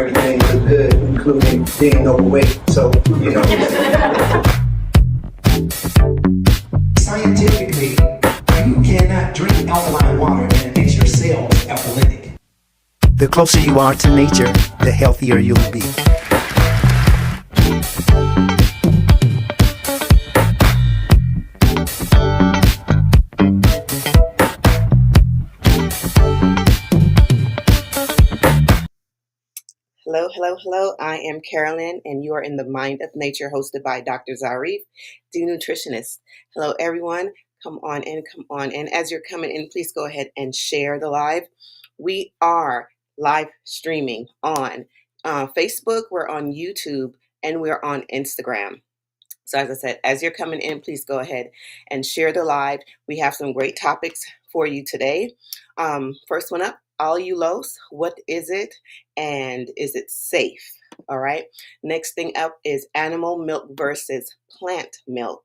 everything look good, including being overweight. So, scientifically, you cannot drink alkaline water and it makes your cells alkalytic. The closer you are to nature, the healthier you'll be. Hello, hello, hello. I am Carolyn, and you are in the Mind of Nature, hosted by Dr. Zarif, the nutritionist. Hello, everyone. Come on in, come on in. As you're coming in, please go ahead and share the live. We are live streaming on Facebook, we're on YouTube, and we're on Instagram. So as I said, as you're coming in, please go ahead and share the live. We have some great topics for you today. First one up, allulose, what is it and is it safe? All right. Next thing up is animal milk versus plant milk,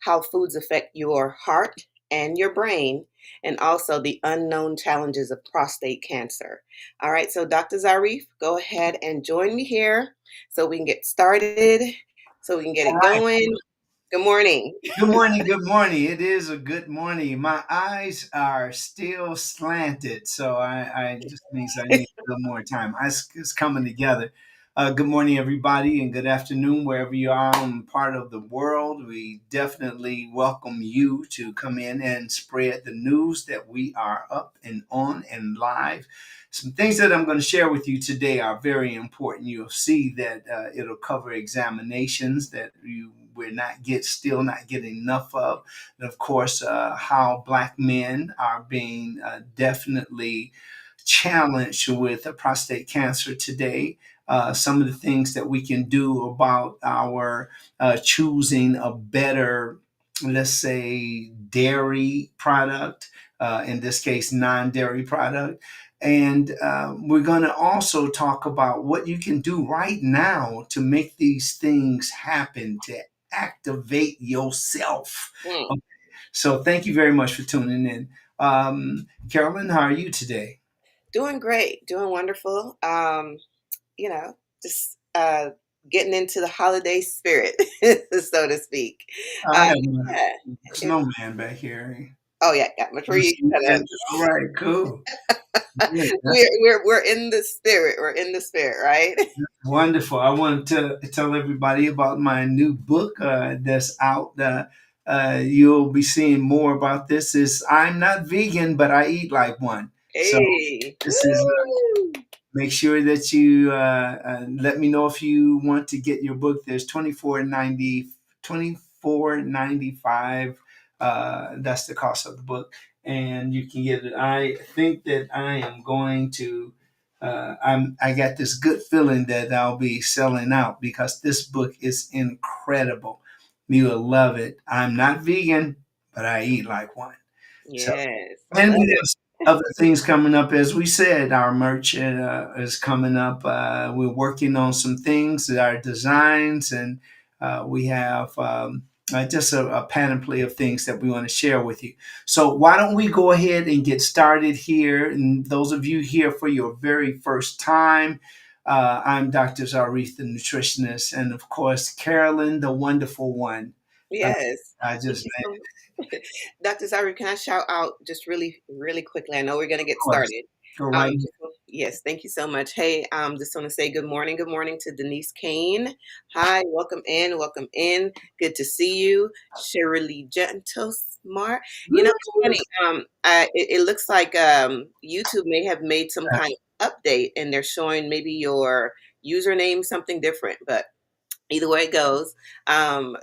how foods affect your heart and your brain, and also the unknown challenges of prostate cancer. All right. So Dr. Zarif, go ahead and join me here so we can get started. So we can get it going. Good morning. Good morning. Good morning. It is a good morning. My eyes are still slanted, so I just means I need a little more time. It's coming together. Good morning, everybody, and good afternoon, wherever you are in part of the world. We definitely welcome you to come in and spread the news that we are up and on and live. Some things that I'm going to share with you today are very important. You'll see that it'll cover examinations that we're still not getting enough of, and of course, how Black men are being definitely challenged with prostate cancer today. Some of the things that we can do about our choosing a better, let's say, dairy product, in this case, non-dairy product. And we're going to also talk about what you can do right now to make these things happen, to activate yourself. Mm, Okay. So thank you very much for tuning in. Carolyn, how are you today? doing great, doing wonderful. You know, just getting into the holiday spirit, so to speak. I Uh, have yeah. a snowman back here. Oh yeah, yeah. Much for You you. see that? All right, cool. Good. We're in the spirit. We're in the spirit, right? Wonderful. I want to tell everybody about my new book that's out. You'll be seeing more about this. Is I'm not vegan, but I eat like one. So Hey. this is Woo! make sure that you let me know if you want to get your book. There's 24.95. That's the cost of the book, and you can get it. I think that I am going to. I got this good feeling that I'll be selling out because this book is incredible. You will love it. I'm not vegan, but I eat like one. So, Yes, I and love we it. have other things coming up. As we said, our merch is coming up. We're working on some things, our designs, and we have just a panoply of things that we want to share with you. So why don't we go ahead and get started here? And those of you here for your very first time, I'm Dr. Zarif, the nutritionist, and of course, Carolyn, the wonderful one. Uh, Yes. I Thank just, you so much. Dr. Zaru, can I shout out just really, really quickly? I know we're going to get of course, started. go right. Yes, thank you so much. Hey, just want to say good morning to Denise Kane. Hi, welcome in, welcome in. Good to see you, Shirley Gentle Smart. You know, it's funny. It looks like YouTube may have made some kind of update, and they're showing maybe your username something different, but either way it goes, um,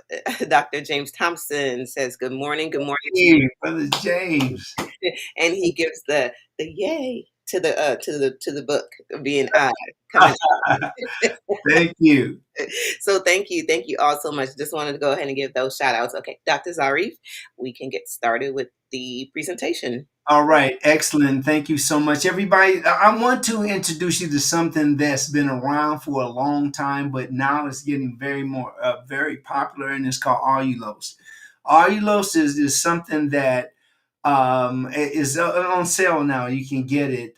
Dr. James Thompson says, good morning to you. Hey, Brother James. And he gives the yay to the book being coming out. Thank you. So thank you all so much. Just wanted to go ahead and give those shout outs. Okay, Dr. Zarif, we can get started with the presentation. All right, excellent. Thank you so much, everybody. I want to introduce you to something that's been around for a long time, but now it's getting very popular, and it's called allulose. Allulose is something that is on sale now. You can get it.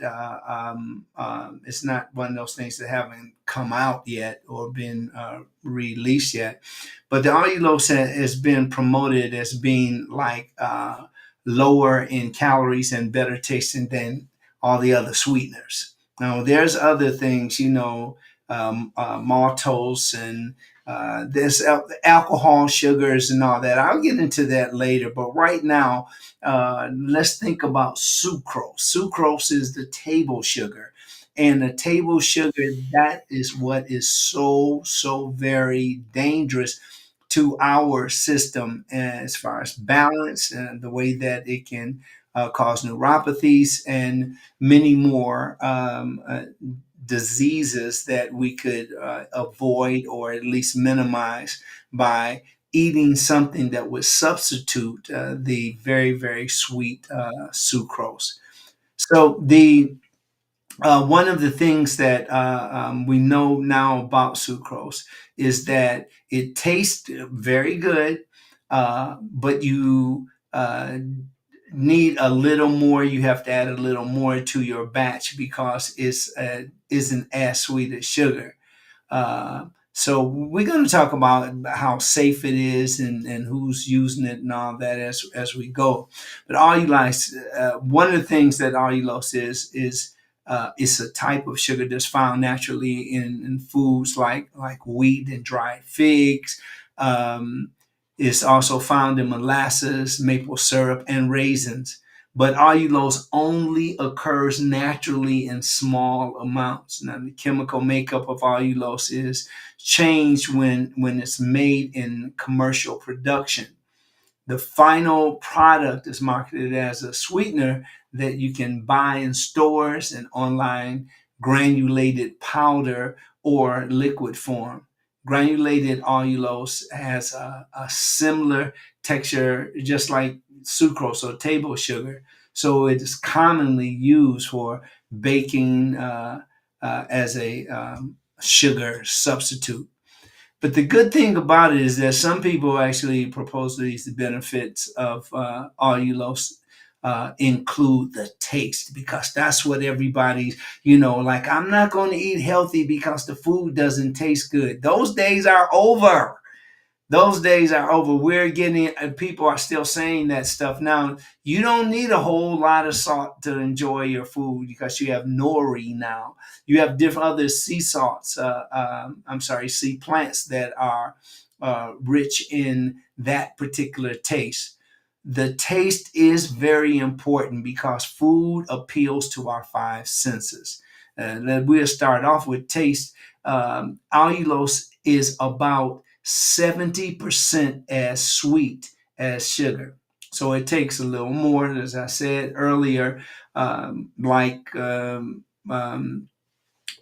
It's not one of those things that haven't come out yet or been released yet. But the allulose has been promoted as being like lower in calories and better tasting than all the other sweeteners. Now, there's other things, maltose and there's alcohol, sugars, and all that. I'll get into that later. But right now, let's think about sucrose. Sucrose is the table sugar. And the table sugar, that is what is so very dangerous to our system as far as balance and the way that it can cause neuropathies and many more diseases that we could avoid or at least minimize by eating something that would substitute the very sweet sucrose. So the one of the things that we know now about sucrose is that it tastes very good, but you need a little more. You have to add a little more to your batch because it's isn't as sweet as sugar. So we're going to talk about how safe it is and who's using it and all that as we go. But allulose, one of the things that allulose is it's a type of sugar that's found naturally in foods like wheat and dried figs. Um, it's also found in molasses, maple syrup, and raisins. But allulose only occurs naturally in small amounts. Now, the chemical makeup of allulose is changed when it's made in commercial production. The final product is marketed as a sweetener that you can buy in stores and online, granulated powder or liquid form. Granulated allulose has a similar texture, just like sucrose or table sugar. So it is commonly used for baking as a sugar substitute. But the good thing about it is that some people actually propose these benefits of allulose include the taste because that's what everybody's, like, I'm not going to eat healthy because the food doesn't taste good. Those days are over. Those days are over. We're getting, people are still saying that stuff now. You don't need a whole lot of salt to enjoy your food because you have nori now. You have different other sea salts, I'm sorry, sea plants that are rich in that particular taste. The taste is very important because food appeals to our five senses. We'll start off with taste. Allulose is about 70% as sweet as sugar. So it takes a little more, as I said earlier, like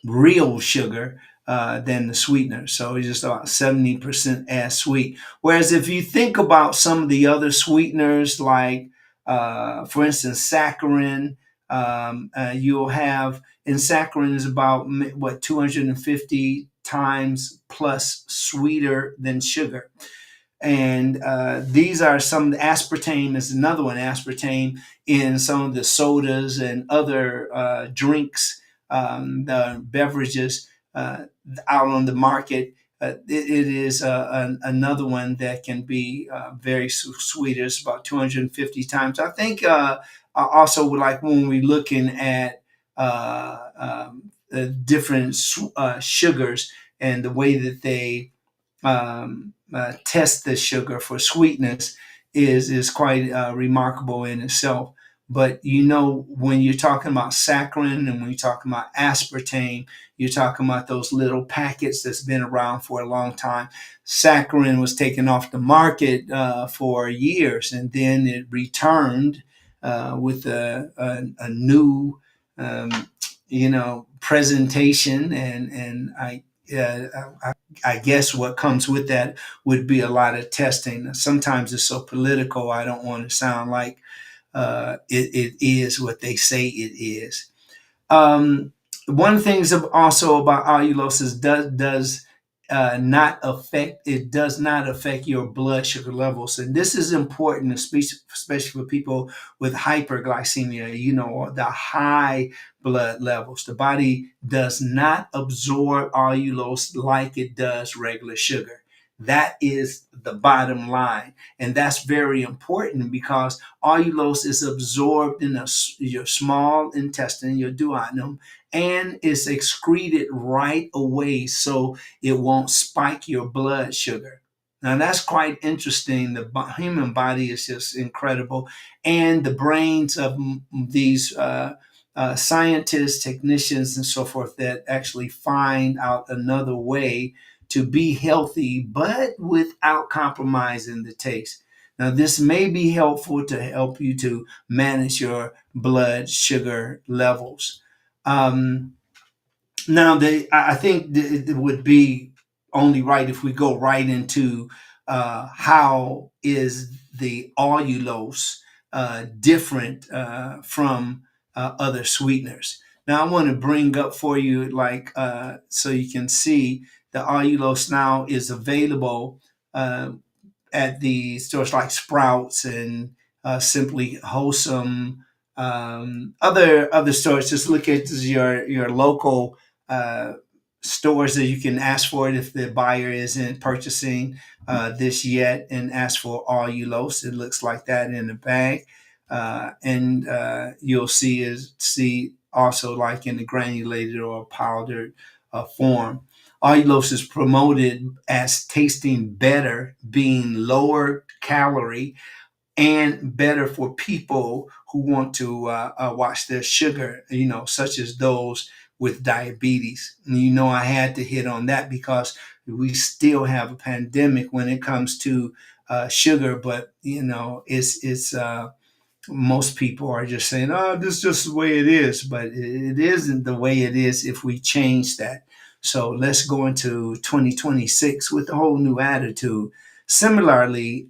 real sugar than the sweetener. So it's just about 70% as sweet. Whereas if you think about some of the other sweeteners, like, for instance, saccharin, you'll have, and saccharin is about, what, 250 times plus sweeter than sugar. And these are some, aspartame is another one, aspartame in some of the sodas and other drinks, the beverages out on the market. It is another one that can be very sweet. It's about 250 times. I think also, like, when we're looking at different sugars and the way that they test the sugar for sweetness is quite remarkable in itself. But when you're talking about saccharin and when you're talking about aspartame, you're talking about those little packets that's been around for a long time. Saccharin was taken off the market for years, and then it returned with a new, presentation, and I guess what comes with that would be a lot of testing. Sometimes it's so political. I don't want to sound like it is what they say it is. One of the things also about allulose is does not affect it does not affect your blood sugar levels, and this is important, especially for people with hyperglycemia, or the high blood levels. The body does not absorb allulose like it does regular sugar. That is the bottom line, and that's very important because allulose is absorbed in your small intestine, your duodenum, and is excreted right away, so it won't spike your blood sugar. Now that's quite interesting. The human body is just incredible, and the brains of these scientists, technicians, and so forth that actually find out another way to be healthy, but without compromising the taste. Now, this may be helpful to help you to manage your blood sugar levels. Um, Now, I think it would be only right if we go right into how is the allulose different from other sweeteners. Now, I want to bring up for you, like, so you can see the allulose now is available uh, at the stores like Sprouts and Simply Wholesome, other stores. Just look at your local uh, stores that you can ask for it if the buyer isn't purchasing this yet, and ask for allulose. It looks like that in the bag, and you'll see also like in the granulated or powdered form. Allulose is promoted as tasting better, being lower calorie, and better for people who want to watch their sugar, such as those with diabetes. And I had to hit on that because we still have a pandemic when it comes to sugar, but it's most people are just saying, "Oh, this is just the way it is," but it isn't the way it is if we change that. So let's go into 2026 with a whole new attitude. Similarly,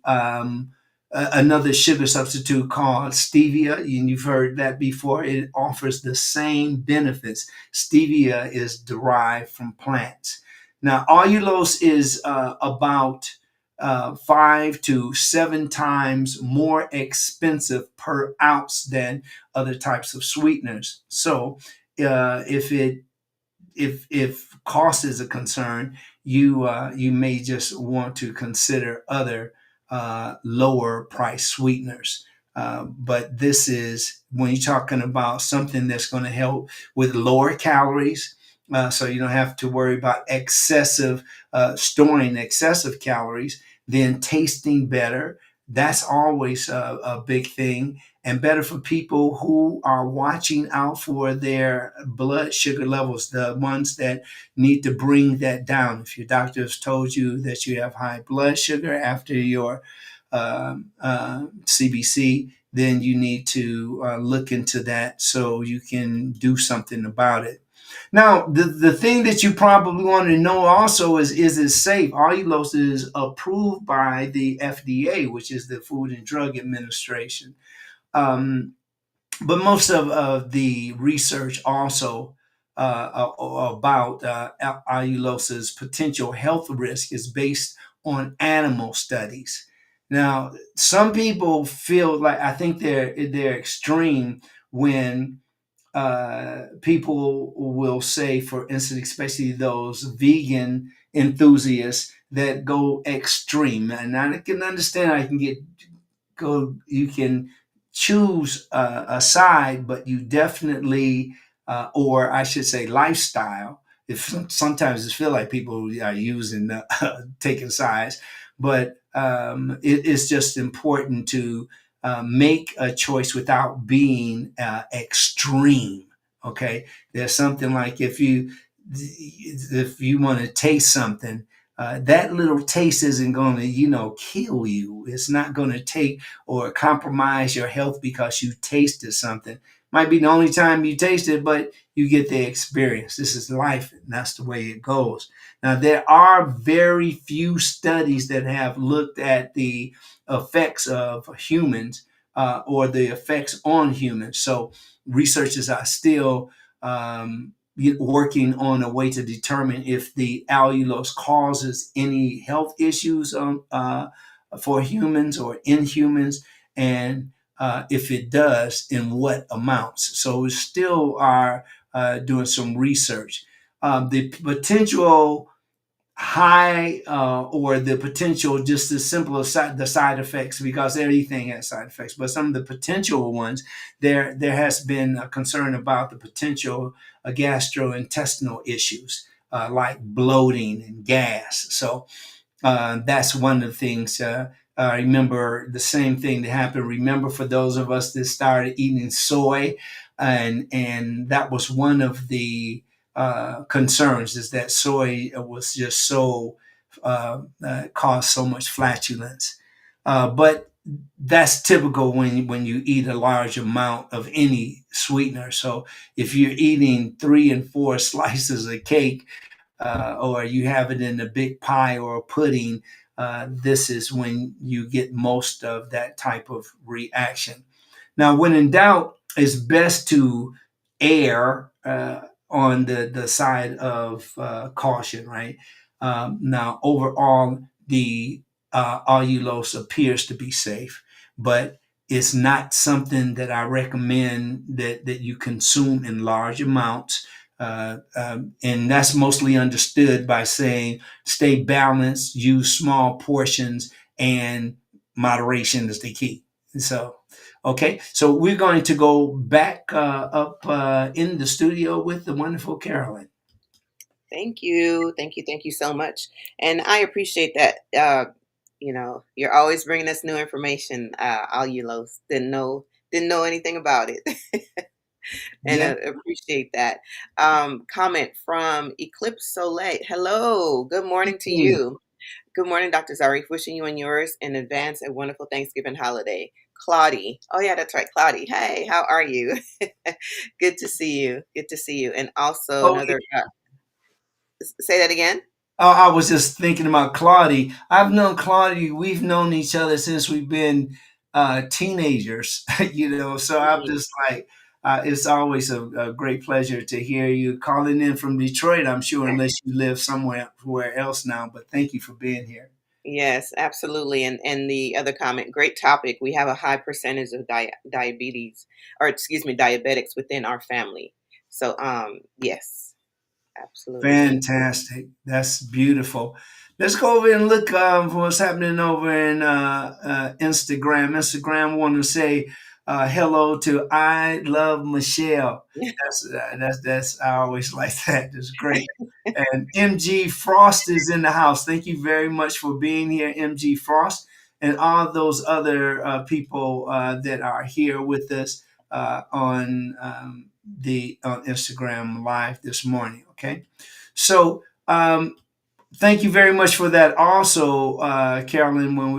another sugar substitute called stevia, and you've heard that before. It offers the same benefits. Stevia is derived from plants. Now, allulose is about 5 to 7 times more expensive per ounce than other types of sweeteners. So, if cost is a concern, you may just want to consider other lower price sweeteners. But this is when you're talking about something that's going to help with lower calories. So you don't have to worry about storing excessive calories, then tasting better. That's always a big thing, and better for people who are watching out for their blood sugar levels, the ones that need to bring that down. If your doctor has told you that you have high blood sugar after your CBC, then you need to look into that so you can do something about it. Now, the thing that you probably want to know also is it safe? Allulose is approved by the FDA, which is the Food and Drug Administration. Um, but most of the research also about allulose's potential health risk is based on animal studies. Now, some people feel like, I think they're extreme when people will say, for instance, especially those vegan enthusiasts that go extreme, and I can understand. I can get go You can choose a side, but you definitely or I should say lifestyle, if sometimes it feel like people are using taking sides, but it's just important to make a choice without being extreme. Okay, there's something like, if you want to taste something, that little taste isn't going to kill you. It's not going to take or compromise your health because you tasted something. Might be the only time you taste it, but you get the experience. This is life, and that's the way it goes. Now, there are very few studies that have looked at the effects of humans or the effects on humans. So researchers are still working on a way to determine if the allulose causes any health issues for humans or in humans, and if it does, in what amounts. So we still are doing some research. The potential high or the potential, just as simple as the side effects, because everything has side effects, but some of the potential ones, there has been a concern about the potential gastrointestinal issues, like bloating and gas. So that's one of the things. I remember the same thing that happened. Remember, for those of us that started eating soy, and that was one of the concerns, is that soy was just so caused so much flatulence. But that's typical when you eat a large amount of any sweetener. So if you're eating 3 and 4 slices of cake, or you have it in a big pie or a pudding, this is when you get most of that type of reaction. Now, when in doubt, it's best to err on the side of caution, right? Now, overall, the allulose appears to be safe, but it's not something that I recommend that you consume in large amounts. And that's mostly understood by saying stay balanced, use small portions, and moderation is the key. So, okay, so we're going to go back up in the studio with the wonderful Carolyn. Thank you. Thank you. Thank you so much. And I appreciate that. You're always bringing us new information. Allulose didn't know anything about it, and Yeah. appreciate that. Comment from Eclipse Soleil. Hello. Good morning to Hey. you. Good morning, Dr. Zarif. Wishing you and yours in advance a wonderful Thanksgiving holiday. Claudie. Oh yeah, that's right, Claudie. Hey, how are you? Good to see you. Good to see you. And also Oh, another. Say that again. I was just thinking about Claudie. I've known Claudie. We've known each other since we've been teenagers, So I'm Mm, just like, it's always a great pleasure to hear you calling in from Detroit. I'm sure, unless you live somewhere else now. But thank you for being here. yes, absolutely. And the other comment, great topic. We have a high percentage of diabetes, or excuse me, diabetics within our family. So, yes, absolutely. Fantastic. That's beautiful. Let's go over and look for what's happening over in Instagram. Instagram want to say hello to I love Michelle. That's I always like that. That's great. And MG Frost is in the house. Thank you very much for being here, MG Frost, and all those other people that are here with us on the on Instagram live this morning. Okay. So thank you very much for that. Also, Carolyn, when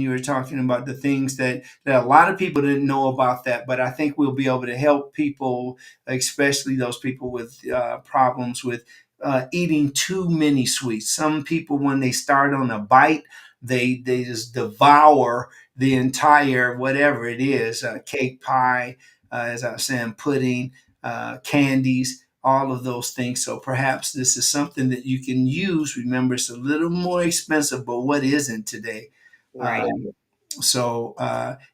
you were talking about the things that a lot of people didn't know about that, but I think we'll be able to help people, especially those people with problems with eating too many sweets. Some people, when they start on a bite, they just devour the entire whatever it is, cake, pie, as I was saying, pudding, candies, all of those things. So perhaps this is something that you can use. Remember, it's a little more expensive, but what isn't today? Right. Um, so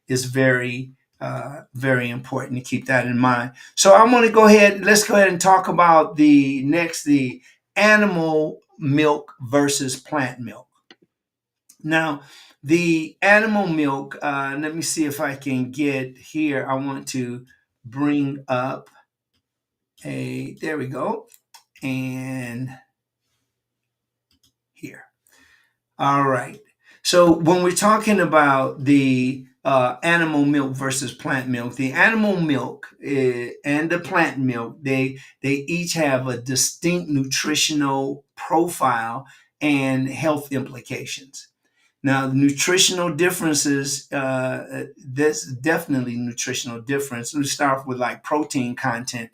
it's very important to keep that in mind. So I'm going to go ahead. Let's go ahead and talk about the animal milk versus plant milk. Now, the animal milk. Let me see if I can get here. I want to bring up a. There we go. And here. All right. So when we're talking about the animal milk versus plant milk, the animal milk and the plant milk, they each have a distinct nutritional profile and health implications. Now, the nutritional differences, there's definitely nutritional difference. Let's start with like protein content.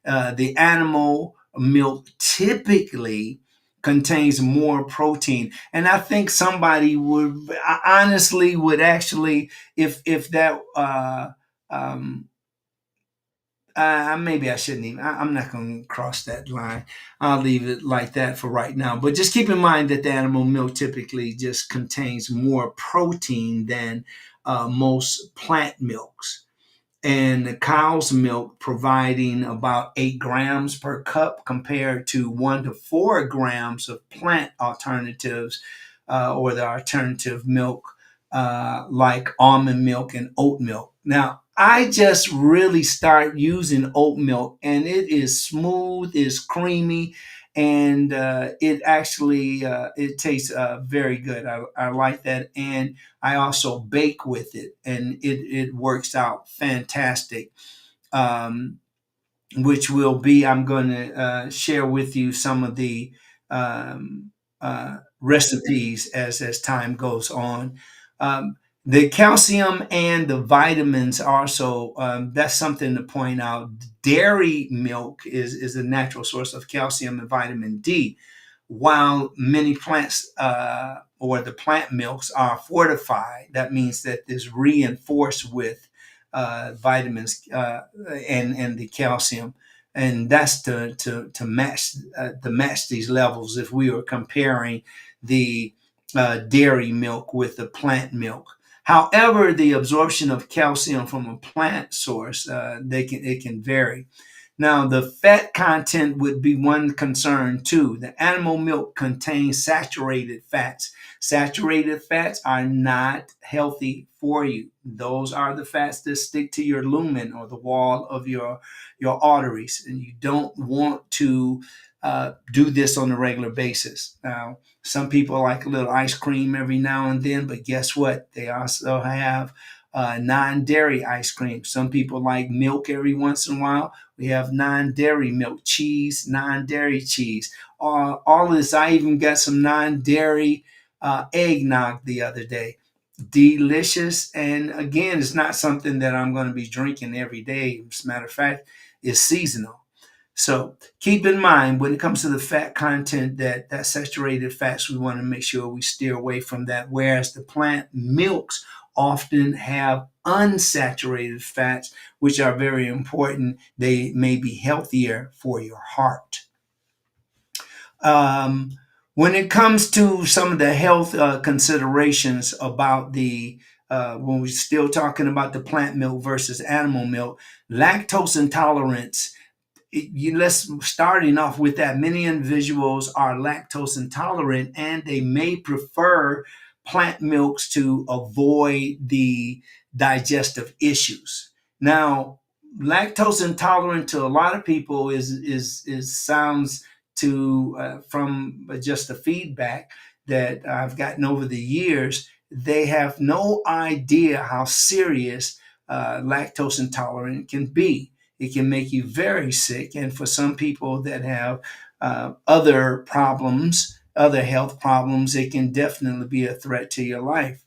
The animal milk typically contains more protein. And I think somebody would honestly would actually, if that, um, Maybe I shouldn't even. I'm not going to cross that line. I'll leave it like that for right now. But just keep in mind that the animal milk typically just contains more protein than most plant milks, and the cow's milk providing about 8 grams per cup compared to 1 to 4 grams of plant alternatives, or the alternative milk, like almond milk and oat milk. Now, I just really start using oat milk, and it is smooth, it's creamy, and it actually it tastes very good. I like that, and I also bake with it, and it works out fantastic. Um, which will be, I'm going to share with you some of the recipes as time goes on. Um, the calcium and the vitamins also, that's something to point out. Dairy milk is a natural source of calcium and vitamin D, while many plants, or the plant milks, are fortified. That means that it's reinforced with vitamins, and the calcium, and that's to match these levels. If we were comparing the dairy milk with the plant milk. However, the absorption of calcium from a plant source, it can vary. Now, the fat content would be one concern too. The animal milk contains saturated fats. Saturated fats are not healthy for you. Those are the fats that stick to your lumen, or the wall of your arteries, and you don't want to do this on a regular basis. Now, some people like a little ice cream every now and then, but guess what? They also have non-dairy ice cream. Some people like milk every once in a while. We have non-dairy milk, cheese, non-dairy cheese. All this. I even got some non-dairy eggnog the other day. Delicious. And again, it's not something that I'm going to be drinking every day. As a matter of fact, it's seasonal. So keep in mind, when it comes to the fat content, that saturated fats, we want to make sure we steer away from that. Whereas the plant milks often have unsaturated fats, which are very important. They may be healthier for your heart. Um, when it comes to some of the health considerations about when we're still talking about the plant milk versus animal milk, lactose intolerance, let's starting off with that. Many individuals are lactose intolerant, and they may prefer plant milks to avoid the digestive issues. Now, lactose intolerant to a lot of people is sounds to from just the feedback that I've gotten over the years. They have no idea how serious lactose intolerant can be. It can make you very sick. And for some people that have other problems, other health problems, it can definitely be a threat to your life.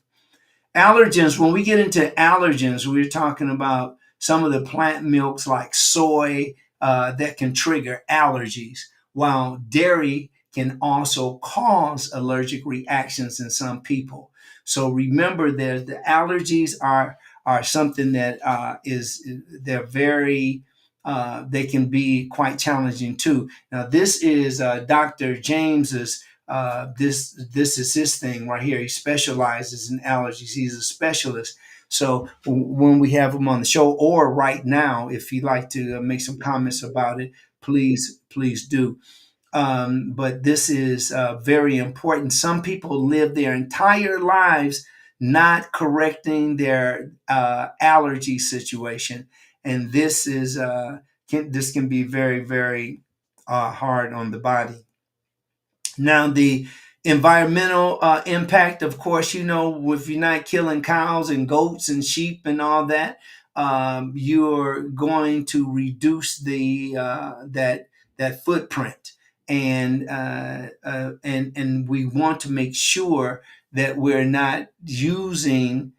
Allergens, when we get into allergens, we're talking about some of the plant milks like soy that can trigger allergies, while dairy can also cause allergic reactions in some people. So remember that the allergies are something that they're very they can be quite challenging too. Now this is Dr. James's this is his thing right here. He specializes in allergies. He's a specialist. So when we have him on the show, or right now, if you'd like to make some comments about it, please do. But this is very important. Some people live their entire lives not correcting their allergy situation, and this can be very hard on the body. Now, the environmental impact, of course, if you're not killing cows and goats and sheep and all that, you're going to reduce the that footprint, and we want to make sure that we're not using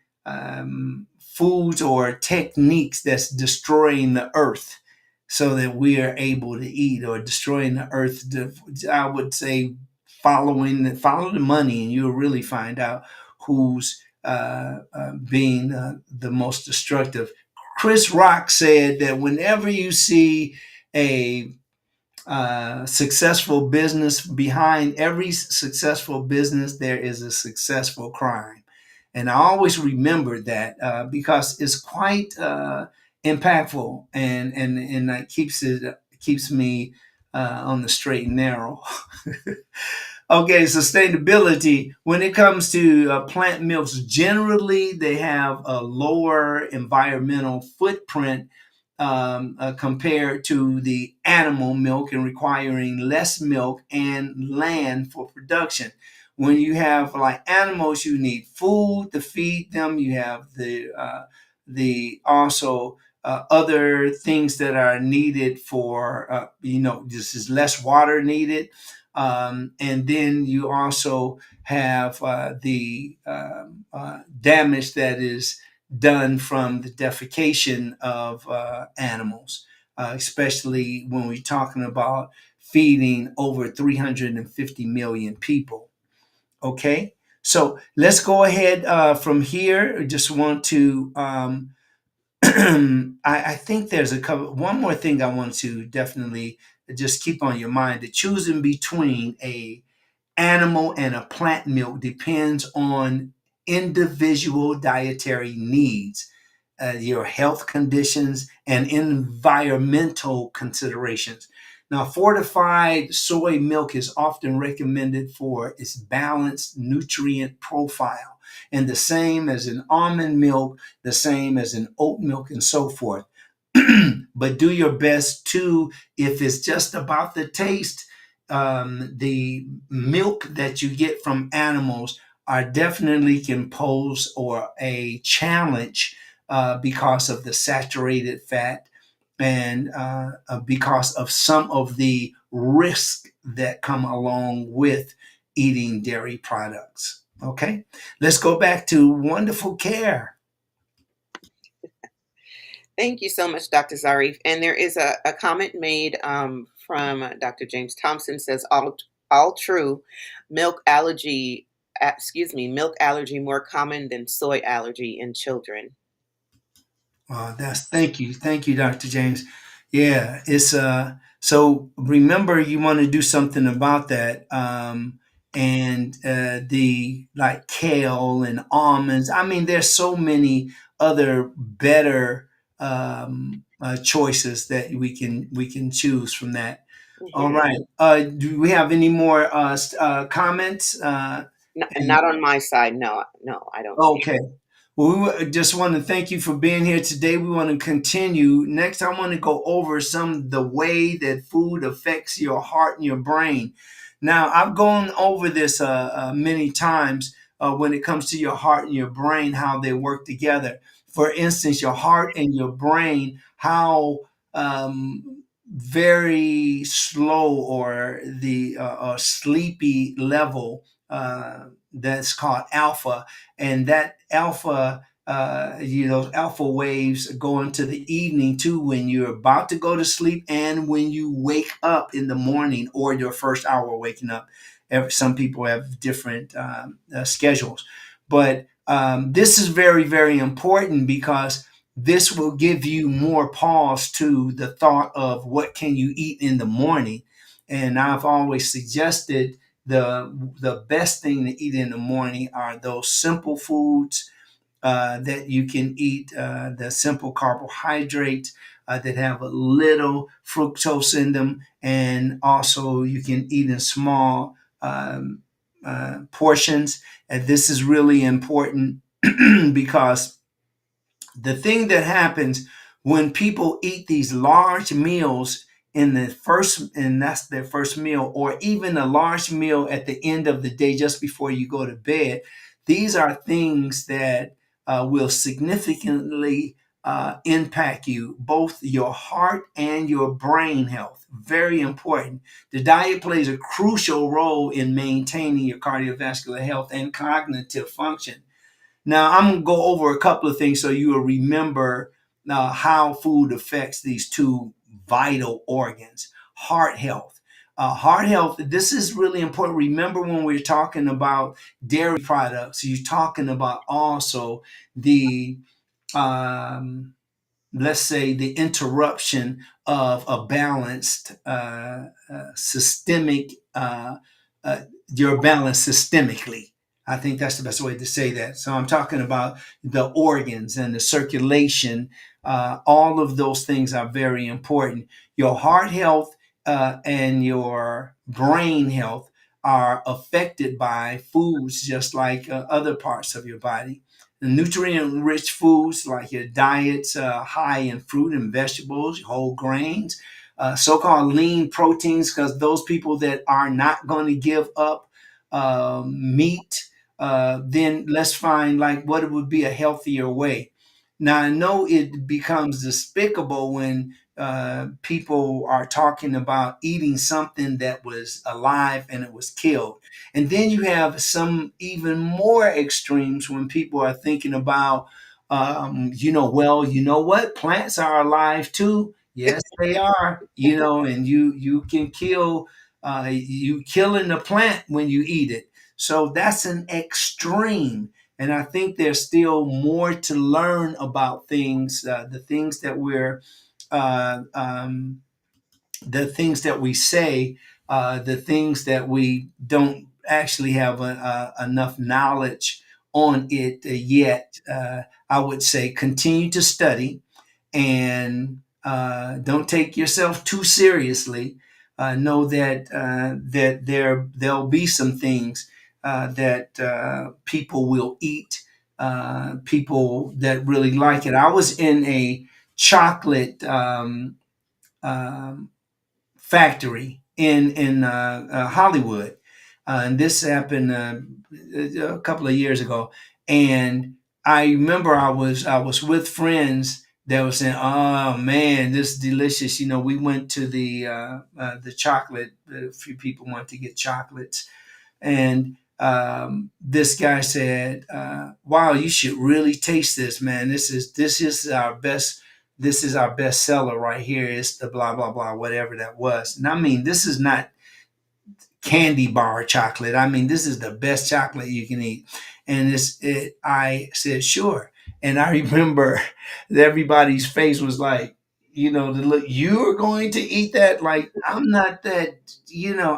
foods or techniques that's destroying the earth so that we are able to eat, or destroying the earth. I would say follow the money, and you'll really find out who's being the most destructive. Chris Rock said that whenever you see a successful business, behind every successful business, there is a successful crime. And I always remember that because it's quite impactful, and that keeps me on the straight and narrow. Okay, sustainability. When it comes to plant milks, generally they have a lower environmental footprint compared to the animal milk, and requiring less milk and land for production. When you have like animals, you need food to feed them. You have the also other things that are needed for this is less water needed, and then you also have the damage that is done from the defecation of animals, especially when we're talking about feeding over 350 million people. Okay, so let's go ahead from here. I just want to I think there's a couple. One more thing I want to definitely just keep on your mind: that choosing between a animal and a plant milk depends on individual dietary needs, your health conditions, and environmental considerations. Now, fortified soy milk is often recommended for its balanced nutrient profile, and the same as an almond milk, the same as an oat milk, and so forth. But do your best to, if it's just about the taste, the milk that you get from animals are definitely can pose or a challenge because of the saturated fat, and because of some of the risks that come along with eating dairy products. Okay, let's go back to wonderful care. Thank you so much, Dr. Zarif. And there is a comment made from Dr. James Thompson says, all true. Milk allergy, milk allergy more common than soy allergy in children. That's thank you, Dr. James. Yeah, it's so remember you want to do something about that. And the like kale and almonds. I mean, there's so many other better choices that we can choose from that. All Mhm. right. Do we have any more comments? Not on my side. No, no, I don't see. Okay. Well, we just want to thank you for being here today. We want to continue. Next, I want to go over some the way that food affects your heart and your brain. Now, I've gone over this many times when it comes to your heart and your brain, how they work together. For instance, your heart and your brain, how very slow or the sleepy level that's called alpha, and that alpha alpha waves go into the evening too, when you're about to go to sleep and when you wake up in the morning or your first hour waking up. Some people have different schedules, but this is very, very important because this will give you more pause to the thought of what can you eat in the morning. And I've always suggested the best thing to eat in the morning are those simple foods that you can eat, the simple carbohydrates that have a little fructose in them, and also you can eat in small portions. And this is really important because the thing that happens when people eat these large meals in the first, and that's their first meal, or even a large meal at the end of the day just before you go to bed, these are things that will significantly impact you, both your heart and your brain health. Very important. The diet plays a crucial role in maintaining your cardiovascular health and cognitive function. Now, I'm going to go over a couple of things so you will remember how food affects these two vital organs. Heart health. Heart health, this is really important. Remember, when we're talking about dairy products, you're talking about also the um, let's say, the interruption of a balanced systemic, uh, your balance systemically. I think that's the best way to say that. So I'm talking about the organs and the circulation. All of those things are very important. Your heart health and your brain health are affected by foods just like other parts of your body. The nutrient rich foods like your diets high in fruit and vegetables, whole grains, so-called lean proteins, because those people that are not going to give up meat, then let's find like what it would be a healthier way. Now I know it becomes despicable when people are talking about eating something that was alive and it was killed. And then you have some even more extremes when people are thinking about, well, you know what? Plants are alive too. Yes, they are. And you can kill, you killing the plant when you eat it. So that's an extreme. And I think there's still more to learn about things, uh, um, the things that we say, the things that we don't actually have enough knowledge on it yet. I would say continue to study and don't take yourself too seriously. Know that there'll be some things that people will eat. People that really like it. I was in a chocolate um, factory in Hollywood, and this happened a couple of years ago. And I remember I was with friends that was saying, "Oh man, this is delicious." We went to the chocolate. A few people went to get chocolates, and this guy said, "Wow, you should really taste this, man. This is our best. This is our best seller right here. It's the blah blah blah, whatever that was." And I mean, this is not candy bar chocolate. I mean, this is the best chocolate you can eat. And I said, sure. And I remember that everybody's face was like, the look, you're going to eat that? Like, I'm not that,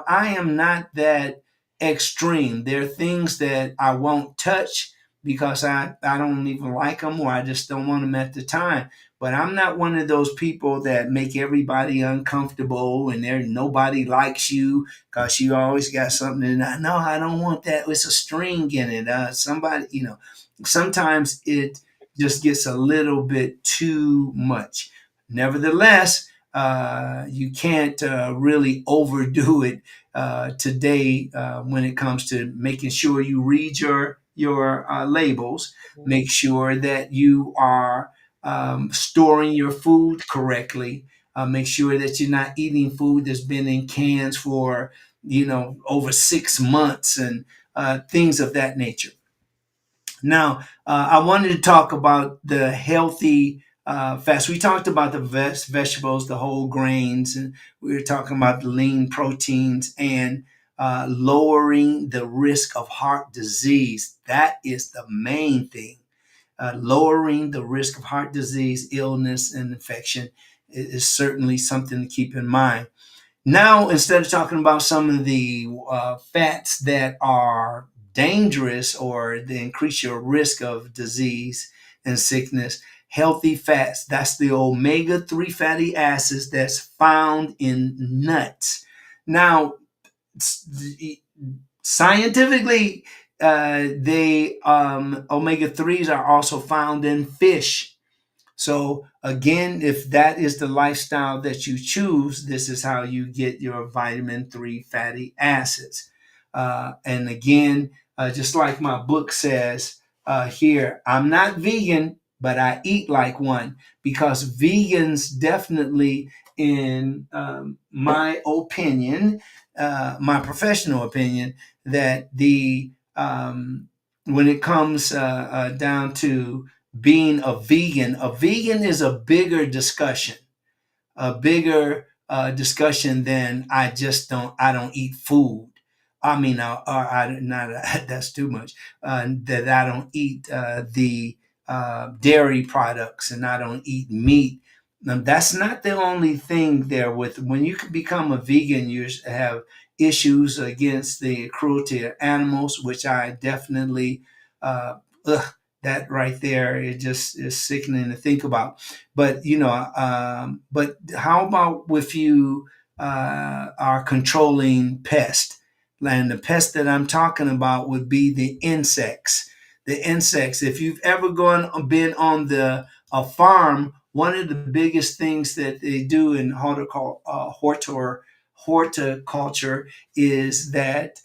I am not that extreme. There are things that I won't touch because I don't even like them or I just don't want them at the time. But I'm not one of those people that make everybody uncomfortable and nobody likes you because you always got something in that. No, I don't want that. It's a string in it. Somebody, sometimes it just gets a little bit too much. Nevertheless, you can't really overdo it today when it comes to making sure you read your labels. Make sure that you are storing your food correctly. Make sure that you're not eating food that's been in cans for over 6 months and things of that nature. Now, I wanted to talk about the healthy fats. We talked about the vegetables, the whole grains, and we were talking about the lean proteins and lowering the risk of heart disease. That is the main thing. Lowering the risk of heart disease, illness, and infection is certainly something to keep in mind. Now, instead of talking about some of the fats that are dangerous or they increase your risk of disease and sickness, healthy fats, that's the omega 3 fatty acids that's found in nuts. Now, scientifically, they omega 3s are also found in fish. So again, if that is the lifestyle that you choose, this is how you get your vitamin 3 fatty acids. And again, just like my book says here, I'm not vegan, but I eat like one because vegans definitely, in my opinion, my professional opinion, that when it comes down to being a vegan is a bigger discussion, a bigger discussion than I don't eat food. I mean, I not that's too much. That I don't eat the dairy products and I don't eat meat. Now, that's not the only thing there. With when you can become a vegan, you have issues against the cruelty of animals, which I definitely, uh, ugh, that right there, it just is sickening to think about. But but how about if you are controlling pests? And the pest that I'm talking about would be the insects. The insects. If you've ever been on the a farm, one of the biggest things that they do in horticulture is that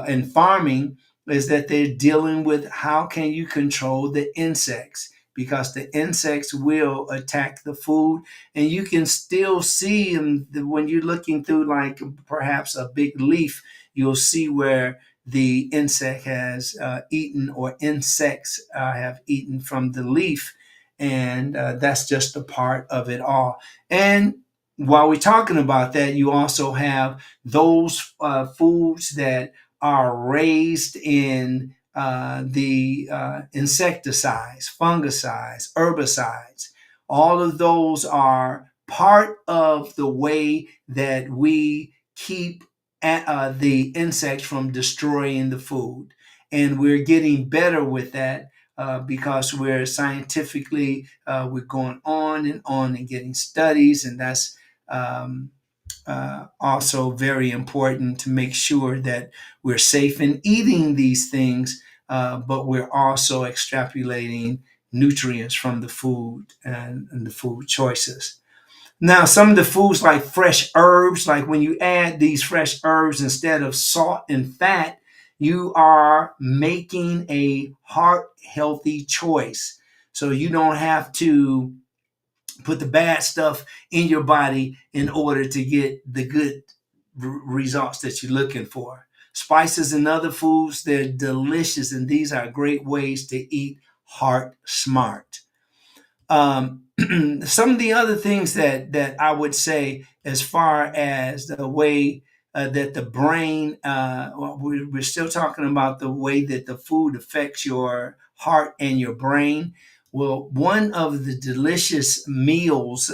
in farming is that they're dealing with how can you control the insects, because the insects will attack the food, and you can still see them when you're looking through like perhaps a big leaf. You'll see where the insect has eaten, or insects have eaten from the leaf, and that's just a part of it all. And while we're talking about that, you also have those foods that are raised in the insecticides, fungicides, herbicides. All of those are part of the way that we keep the insects from destroying the food. And we're getting better with that because we're scientifically we're going on and getting studies, and that's um, also very important to make sure that we're safe in eating these things, but we're also extrapolating nutrients from the food and the food choices. Now, some of the foods like fresh herbs, like when you add these fresh herbs instead of salt and fat, you are making a heart healthy choice. So you don't have to put the bad stuff in your body in order to get the good results that you're looking for. Spices and other foods, they're delicious, and these are great ways to eat heart smart. Some of the other things that I would say, as far as the way that the brain, well, we're still talking about the way that the food affects your heart and your brain. Well, one of the delicious meals,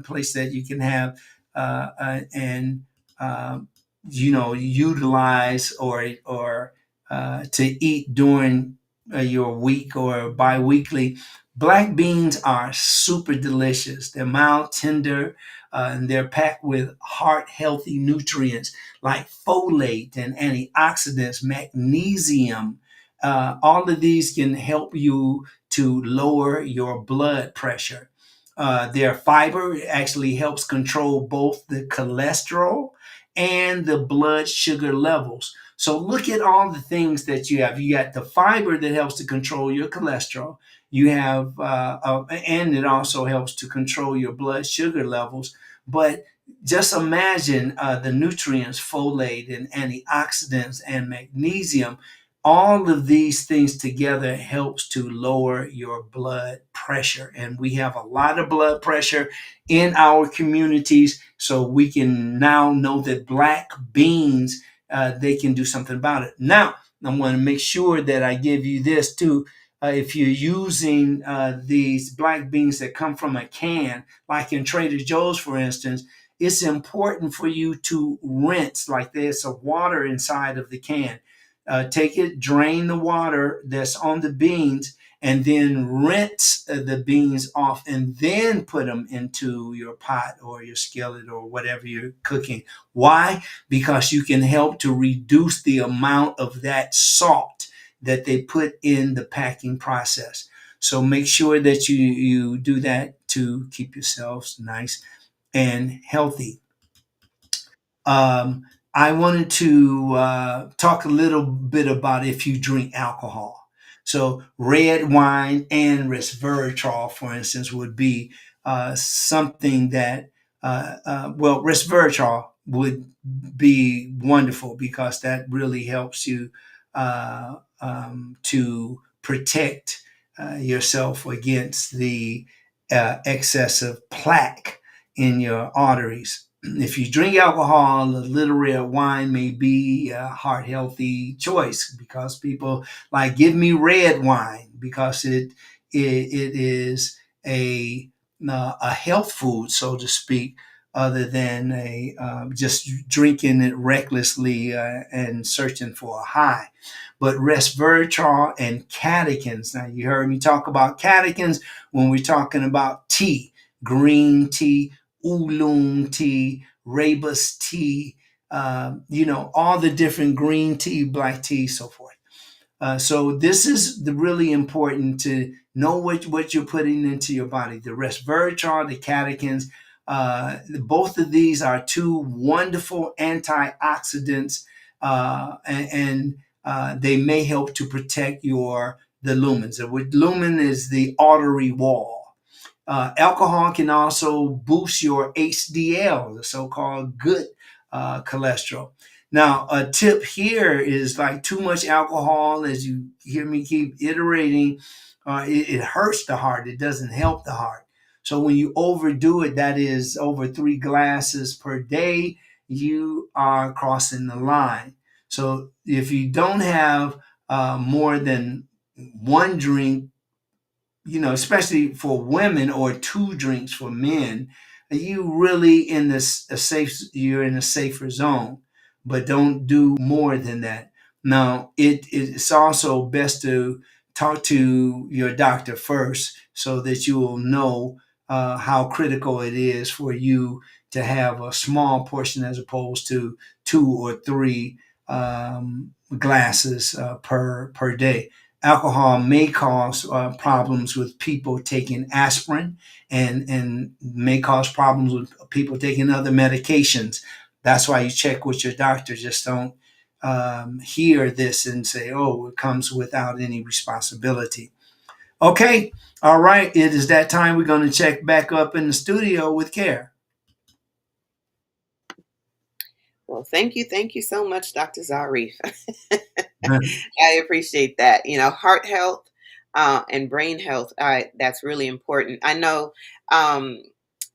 place that you can have and uh, utilize or to eat during your week or bi-weekly. Black beans are super delicious. They're mild, tender, and they're packed with heart healthy nutrients like folate and antioxidants, magnesium. All of these can help you to lower your blood pressure. Their fiber actually helps control both the cholesterol and the blood sugar levels. So look at all the things that you have. You got the fiber that helps to control your cholesterol. You have, and it also helps to control your blood sugar levels. But just imagine the nutrients, folate and antioxidants and magnesium. All of these things together helps to lower your blood pressure. And we have a lot of blood pressure in our communities. So we can now know that black beans, they can do something about it. Now, I want to make sure that I give you this too. If you're using these black beans that come from a can, like in Trader Joe's, for instance, it's important for you to rinse, like there's a water inside of the can. Take it, drain the water that's on the beans, and then rinse the beans off, and then put them into your pot or your skillet or whatever you're cooking. Why? Because you can help to reduce the amount of that salt that they put in the packing process. So make sure that you do that to keep yourselves nice and healthy. Um, I wanted to talk a little bit about if you drink alcohol. So red wine and resveratrol, for instance, would be something that, well, resveratrol would be wonderful because that really helps you to protect yourself against the excessive plaque in your arteries. If you drink alcohol, a little red wine may be a heart healthy choice because people like give me red wine because it is a health food, so to speak, other than a just drinking it recklessly and searching for a high. But resveratrol and catechins. Now, you heard me talk about catechins when we're talking about tea, green tea, oolong tea, rooibos tea, all the different green tea, black tea, so forth. So this is really important to know what you're putting into your body. The resveratrol, the catechins, both of these are two wonderful antioxidants, and they may help to protect the lumens. The lumen is the artery wall. Alcohol can also boost your HDL, the so-called good cholesterol. Now, a tip here is like too much alcohol, as you hear me keep iterating, it hurts the heart. It doesn't help the heart. So when you overdo it, that is over 3 glasses per day, you are crossing the line. So if you don't have more than one drink, especially for women, or 2 drinks for men, you really you're in a safer zone, but don't do more than that. Now, it's also best to talk to your doctor first so that you will know how critical it is for you to have a small portion as opposed to 2 or 3 glasses per day. Alcohol may cause problems with people taking aspirin, and may cause problems with people taking other medications. That's why you check with your doctor. Just don't hear this and say, oh, it comes without any responsibility. Okay. All right. It is that time. We're going to check back up in the studio with Care. Well, thank you so much, Dr. Zarif. I appreciate that. Heart health and brain health, that's really important. I know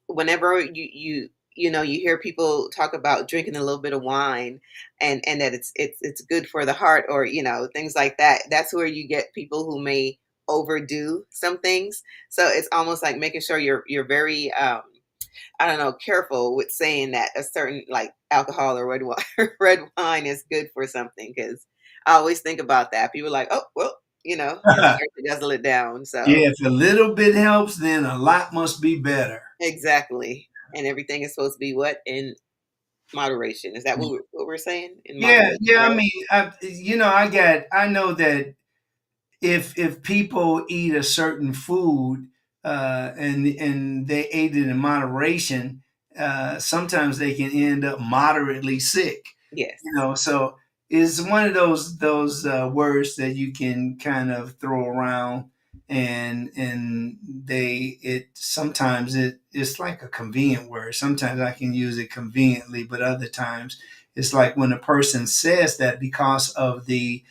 whenever you hear people talk about drinking a little bit of wine, and that it's good for the heart, or things like that. That's where you get people who may overdo some things. So it's almost like making sure you're very I don't know, careful with saying that a certain, like, alcohol or red wine, red wine is good for something, because I always think about that. People are like, oh, well, and start to guzzle it down. So Yeah, if a little bit helps, then a lot must be better. exactly. And everything is supposed to be what? In moderation. Is that what we're saying? In Yeah, moderation, yeah. I right? mean, I know that if people eat a certain food and they ate it in moderation, sometimes they can end up moderately sick. Yes. So it's one of those words that you can kind of throw around, and it sometimes it's like a convenient word. Sometimes I can use it conveniently, but other times it's like when a person says that because of the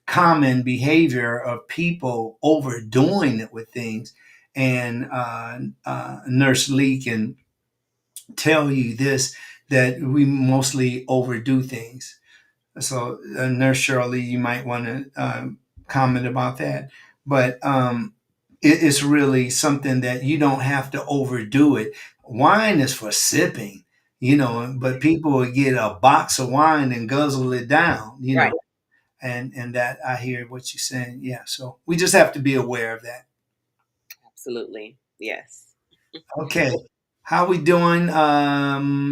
common behavior of people overdoing it with things. And Nurse Lee can tell you this, that we mostly overdo things. So, Nurse Shirley, you might want to comment about that. But it's really something that you don't have to overdo it. Wine is for sipping, but people will get a box of wine and guzzle it down, Right. and that I hear what you're saying. Yeah, so we just have to be aware of that. Absolutely. Yes. Okay, how we doing?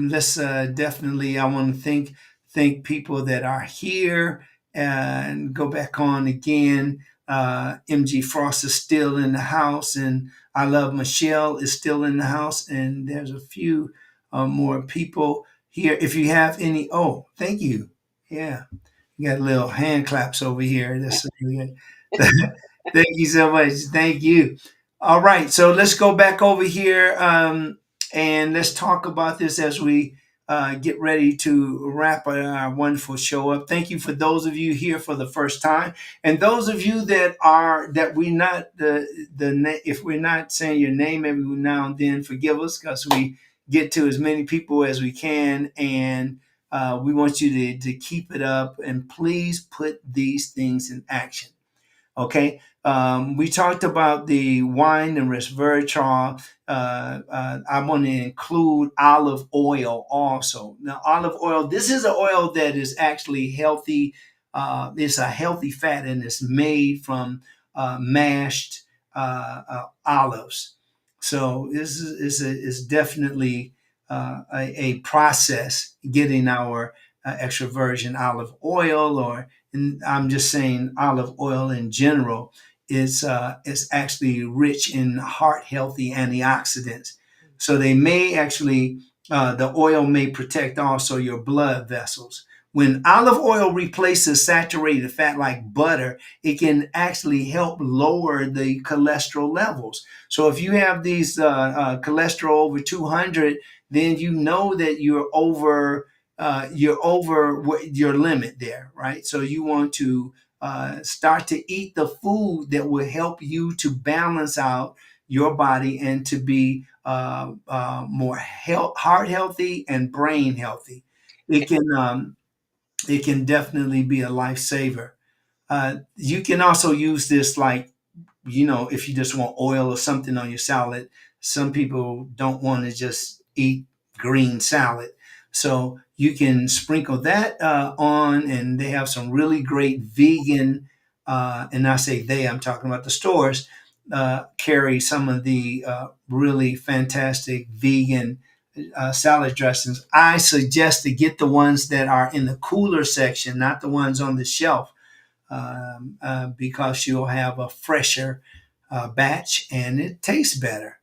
Let's definitely. I want to thank people that are here and go back on again. MG Frost is still in the house, and I love Michelle is still in the house, and there's a few more people here. If you have any, oh, thank you. Yeah, you got little hand claps over here. That's really good. Thank you so much. Thank you. All right, so let's go back over here and let's talk about this as we get ready to wrap our wonderful show up. Thank you for those of you here for the first time, and those of you that we not if we're not saying your name every now and then, forgive us because we get to as many people as we can, and we want you to keep it up, and please put these things in action. Okay. We talked about the wine and resveratrol. I want to include olive oil also. Now, olive oil, this is an oil that is actually healthy. It's a healthy fat and it's made from mashed olives. So this is definitely a process getting our extra virgin olive oil, or and I'm just saying olive oil in general is actually rich in heart healthy antioxidants. So they may actually the oil may protect also your blood vessels. When olive oil replaces saturated fat like butter, it can actually help lower the cholesterol levels. So if you have these cholesterol over 200, then you know that you're over your limit there, right? So you want to start to eat the food that will help you to balance out your body and to be more heart healthy and brain healthy. It can um, it can definitely be a lifesaver. You can also use this like, if you just want oil or something on your salad. Some people don't want to just eat green salad. So you can sprinkle that on, and they have some really great vegan, and I say they, I'm talking about the stores, carry some of the really fantastic vegan salad dressings. I suggest to get the ones that are in the cooler section, not the ones on the shelf, because you'll have a fresher batch and it tastes better.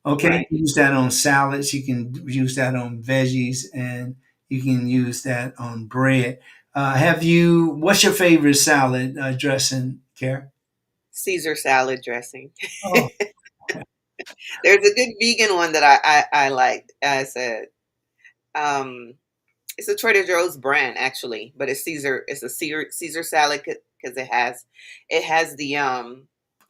Okay, you Right. can use that on salads, you can use that on veggies, and you can use that on bread. What's your favorite salad dressing, Care? Caesar salad dressing. Oh, There's a good vegan one that I like. I said, um, it's a Trader Joe's brand actually, but it's Caesar. It's a Caesar salad because it has the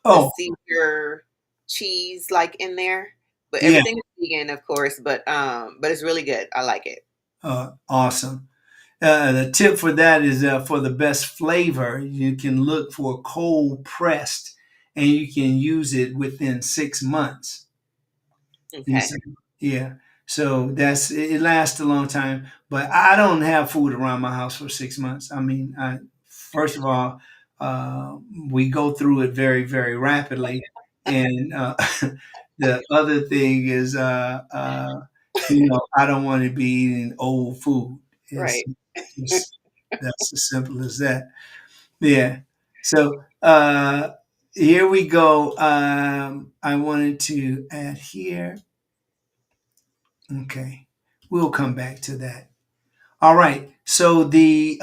oh, Caesar cheese like in there, but yeah, everything is vegan, of course. But it's really good. I like it. awesome. The tip for that is for the best flavor, you can look for cold pressed, and you can use it within 6 months. You Okay. see? Yeah. So it lasts a long time, but I don't have food around my house for 6 months. I mean, first of all, uh, we go through it very, very rapidly, and the other thing is, I don't want to be eating old food. It's Right. just that's as simple as that. Yeah. So here we go. I wanted to add here. Okay, we'll come back to that. All right. So the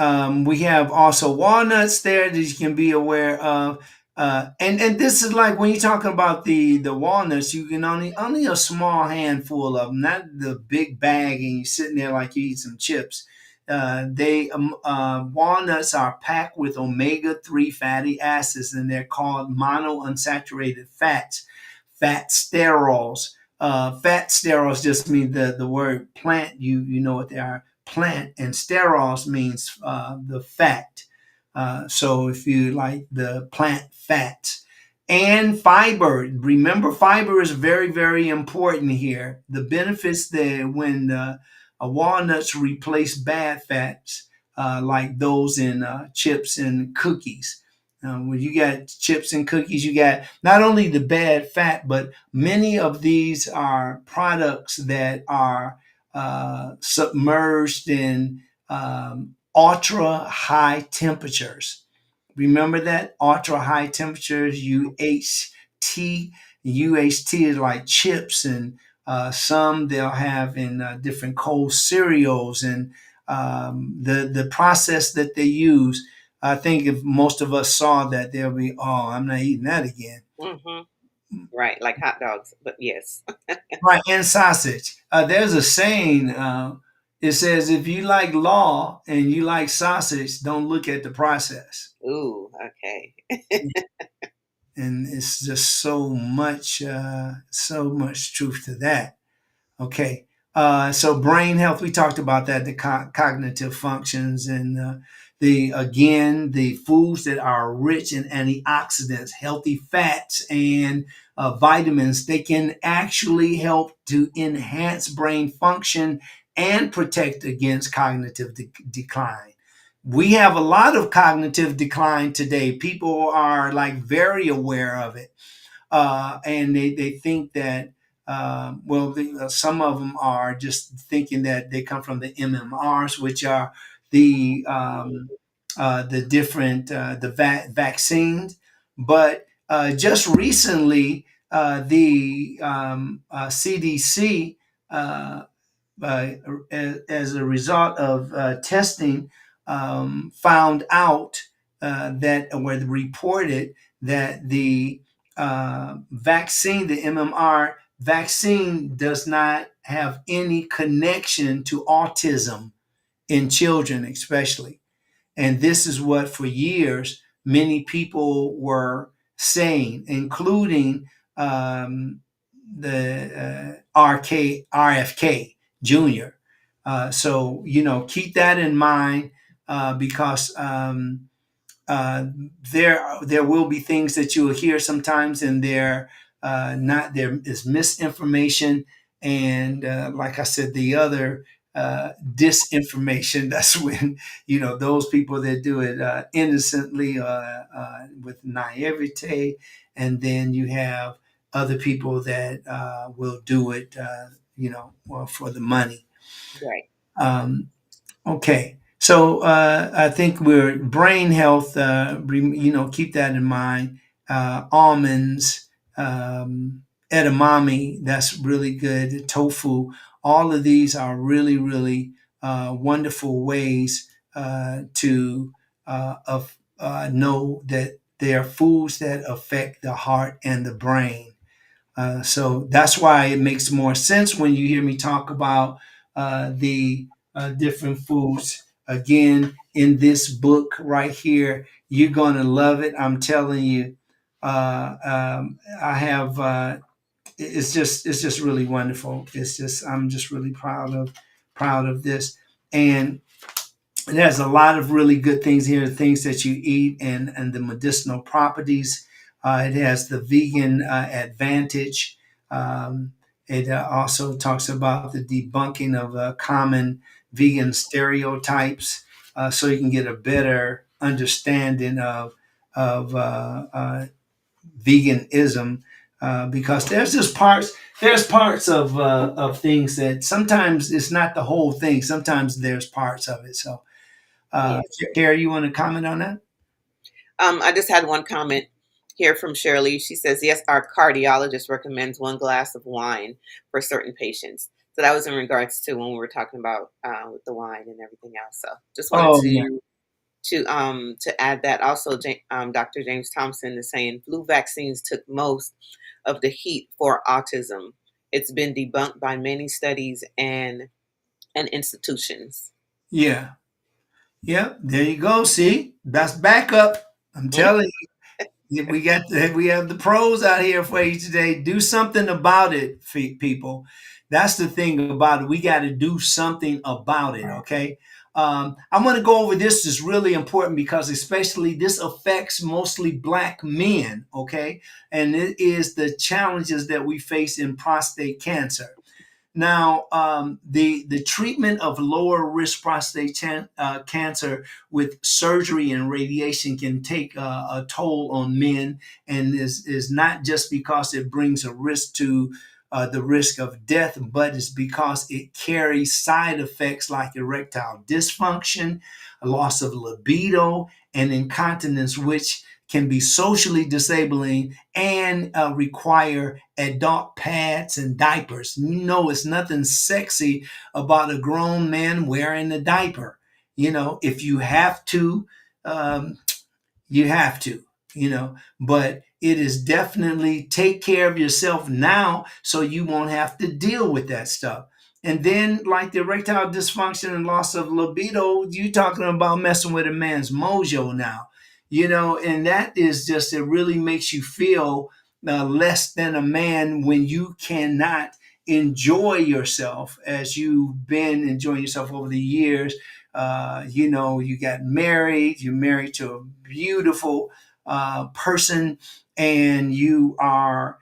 we have also walnuts there that you can be aware of, and this is like when you're talking about the walnuts, you can only a small handful of them, not the big bag, and you're sitting there like you eat some chips. They Walnuts are packed with omega-3 fatty acids, and they're called monounsaturated fats, fat sterols. Fat sterols just mean the word plant. You know what they are. Plant, and sterols means the fat. So if you like the plant fats and fiber, remember fiber is very, very important here. The benefits there when walnuts replace bad fats, like those in chips and cookies. When you got chips and cookies, you got not only the bad fat, but many of these are products that are submerged in ultra high temperatures. Remember that ultra high temperatures, UHT. UHT is like chips, and some they'll have in different cold cereals, and the process that they use. I think if most of us saw that, they'll be, oh, I'm not eating that again. Hmm. Right. Like hot dogs, but yes. Right, and sausage. There's a saying. It says, if you like law and you like sausage, don't look at the process. Ooh. Okay. And it's just so much truth to that. Okay. So brain health, we talked about that, the cognitive functions, and The foods that are rich in antioxidants, healthy fats, and vitamins, they can actually help to enhance brain function and protect against cognitive decline. We have a lot of cognitive decline today. People are like very aware of it, and they think that some of them are just thinking that they come from the MMRs, which are the different vaccines. But just recently, the CDC, uh, uh, as a result of testing, found out that, or reported that the vaccine, the MMR vaccine, does not have any connection to autism in children, especially. And this is what, for years, many people were saying, including the RFK Jr. So, keep that in mind, because uh, there will be things that you will hear sometimes, and there is misinformation, and like I said, the other disinformation. That's when those people that do it innocently, with naivete, and then you have other people that will do it, well, for the money. Right. Um, Okay, so I think we're brain health. Keep that in mind. Almonds, edamame, that's really good. Tofu, all of these are really, really wonderful ways to know that they are foods that affect the heart and the brain. So that's why it makes more sense when you hear me talk about the different foods. Again, in this book right here, you're going to love it. I'm telling you. I have. It's just really wonderful. I'm just really proud of this, and it has a lot of really good things here, things that you eat, and the medicinal properties. It has the vegan advantage. It also talks about the debunking of common vegan stereotypes, so you can get a better understanding of veganism, because there's parts of things that sometimes it's not the whole thing. Sometimes there's parts of it. So, Yes. Carrie, you want to comment on that? I just had one comment here from Shirley. She says, yes, our cardiologist recommends one glass of wine for certain patients. So that was in regards to when we were talking about with the wine and everything else. So just wanted Oh yeah, to add that. Also, Dr. James Thompson is saying flu vaccines took most of the heat for autism. It's been debunked by many studies and institutions. yeah, yeah. There you go. See, that's backup. I'm Mhm. telling you, we have the pros out here for you today. Do something about it, people. That's the thing about it. We got to do something about it. Okay. I'm going to go over this. Is really important because especially this affects mostly black men. Okay, and it is the challenges that we face in prostate cancer. Now, the treatment of lower risk prostate cancer with surgery and radiation can take a toll on men, and is not just because it brings a risk to the risk of death, but it's because it carries side effects like erectile dysfunction, a loss of libido, and incontinence, which can be socially disabling and require adult pads and diapers. It's nothing sexy about a grown man wearing a diaper. If you have to, um, you have to. But it is definitely take care of yourself now so you won't have to deal with that stuff. And then, like the erectile dysfunction and loss of libido, you talking about messing with a man's mojo now. And that is just, it really makes you feel less than a man when you cannot enjoy yourself as you've been enjoying yourself over the years, You got married, you're married to a beautiful person, and you are,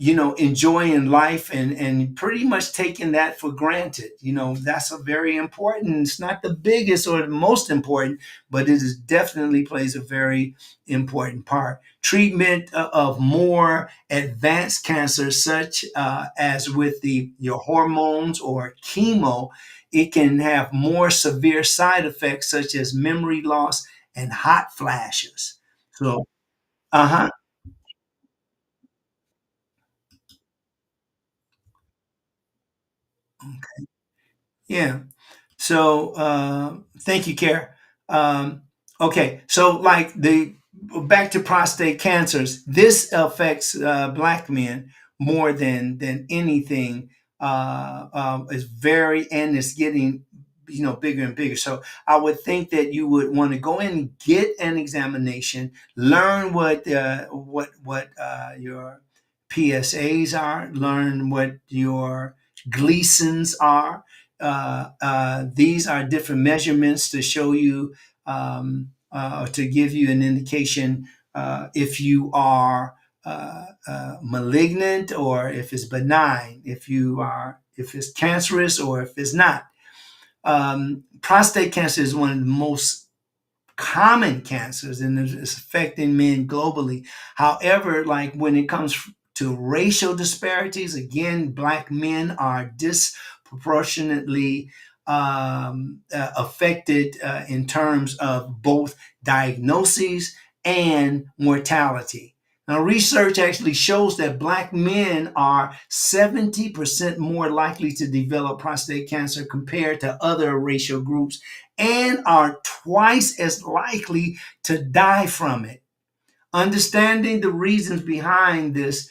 enjoying life and pretty much taking that for granted. That's a very important, it's not the biggest or the most important, but it is definitely plays a very important part. Treatment of more advanced cancers, such as with your hormones or chemo, it can have more severe side effects such as memory loss and hot flashes. So, uh huh. Yeah. So thank you, Care. Okay, so like the back to prostate cancers, this affects black men more than anything. Is very and it's getting bigger and bigger. So I would think that you would want to go in and get an examination, learn what your PSAs are, learn what your Gleasons are. These are different measurements to show you, to give you an indication if you are malignant or if it's benign, if it's cancerous or if it's not. Prostate cancer is one of the most common cancers and it's affecting men globally. However, like when it comes to racial disparities, again, black men are disproportionately affected in terms of both diagnoses and mortality. Now, research actually shows that black men are 70% more likely to develop prostate cancer compared to other racial groups and are twice as likely to die from it. Understanding the reasons behind this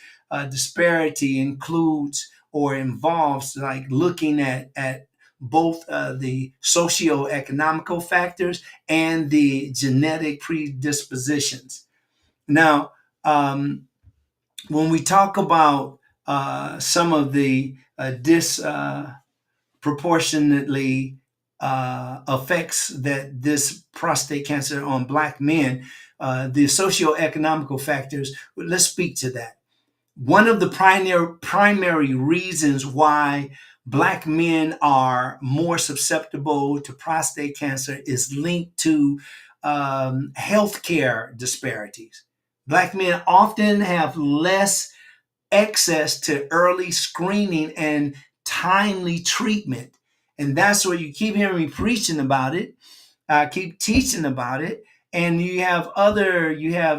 disparity includes or involves like looking at both the socio-economical factors and the genetic predispositions. Now, when we talk about some of the disproportionately effects that this prostate cancer on black men, the socioeconomical factors, let's speak to that. One of the primary reasons why black men are more susceptible to prostate cancer is linked to healthcare disparities. Black men often have less access to early screening and timely treatment. And that's what you keep hearing me preaching about it. I keep teaching about it. And you have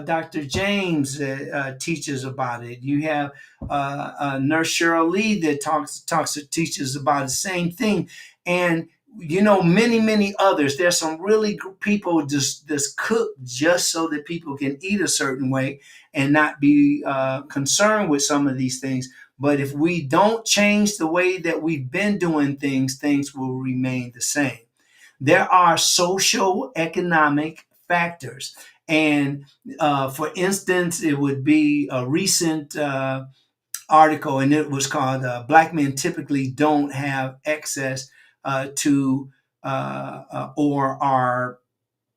Dr. James that teaches about it. You have Nurse Cheryl Lee that teaches about the same thing. And many others. There's some really people just cook just so that people can eat a certain way and not be concerned with some of these things. But if we don't change the way that we've been doing things, things will remain the same. There are social economic factors. And for instance, it would be a recent article, and it was called Black Men Typically Don't Have Access to or are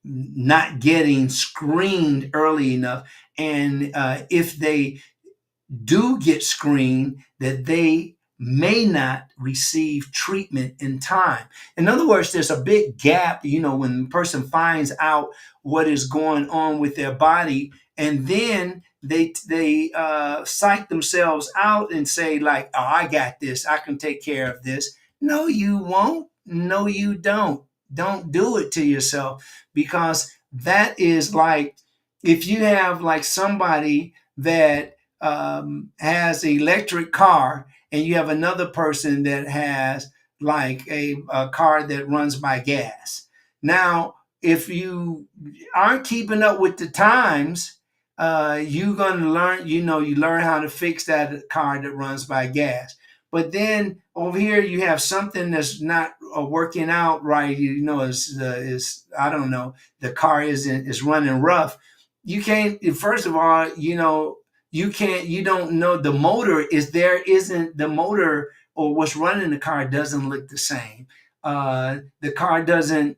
not getting screened early enough. And if they do get screened, that they may not receive treatment in time. In other words, there's a big gap, when the person finds out what is going on with their body, and then they psych themselves out and say like, "Oh, I got this. I can take care of this." No, you won't. No, you don't. Don't do it to yourself, because that is like if you have like somebody that has an electric car and you have another person that has like a car that runs by gas. Now, if you aren't keeping up with the times, you're going to learn, you learn how to fix that car that runs by gas. But then over here, you have something that's not working out right. Is I don't know. The car is running rough. You can't. First of all, you don't know the motor is there isn't the motor or what's running the car doesn't look the same. The car doesn't,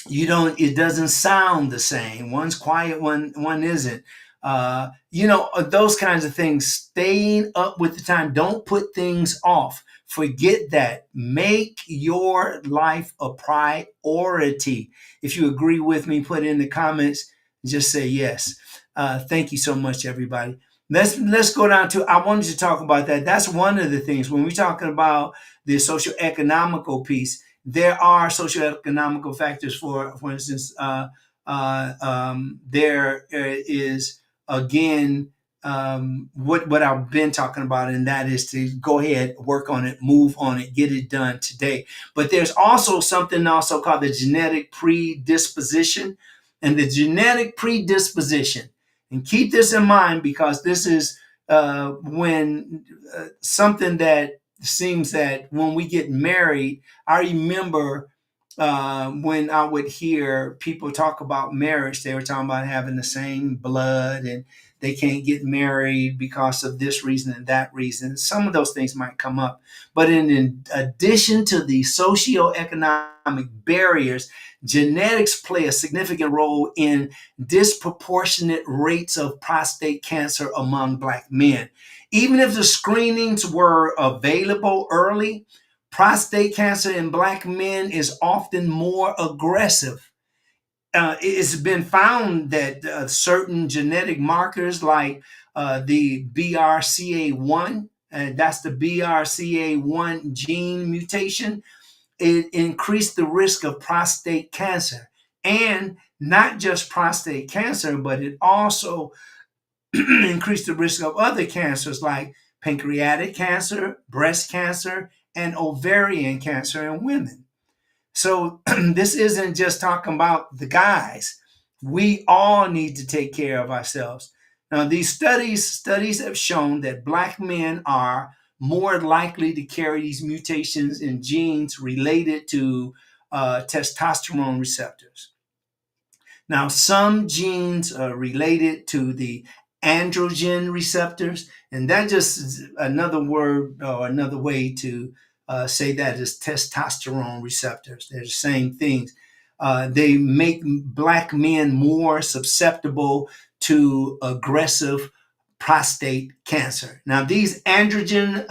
it doesn't sound the same. One's quiet, one isn't. Those kinds of things. Staying up with the time. Don't put things off. Forget that. Make your life a priority. If you agree with me, put in the comments. Just say yes. Thank you so much, everybody. Let's go down to. I wanted to talk about that. That's one of the things when we're talking about the social economical piece. There are socioeconomical factors. For instance, there is again what I've been talking about, and that is to go ahead, work on it, move on it, get it done today. But there's also something also called the genetic predisposition, and the genetic predisposition. And keep this in mind because this is when something that seems that when we get married, I remember when I would hear people talk about marriage, they were talking about having the same blood and they can't get married because of this reason and that reason. Some of those things might come up. But in addition to the socioeconomic barriers, genetics play a significant role in disproportionate rates of prostate cancer among Black men. Even if the screenings were available early, prostate cancer in Black men is often more aggressive. It's been found that certain genetic markers like the BRCA1, that's the BRCA1 gene mutation, it increased the risk of prostate cancer. And not just prostate cancer, but it also increase the risk of other cancers like pancreatic cancer, breast cancer, and ovarian cancer in women. So this isn't just talking about the guys. We all need to take care of ourselves. Now, these studies have shown that Black men are more likely to carry these mutations in genes related to testosterone receptors. Now, some genes are related to the androgen receptors, and that just is another word or another way to say that is testosterone receptors. They're the same things. They make Black men more susceptible to aggressive prostate cancer. Now, these androgen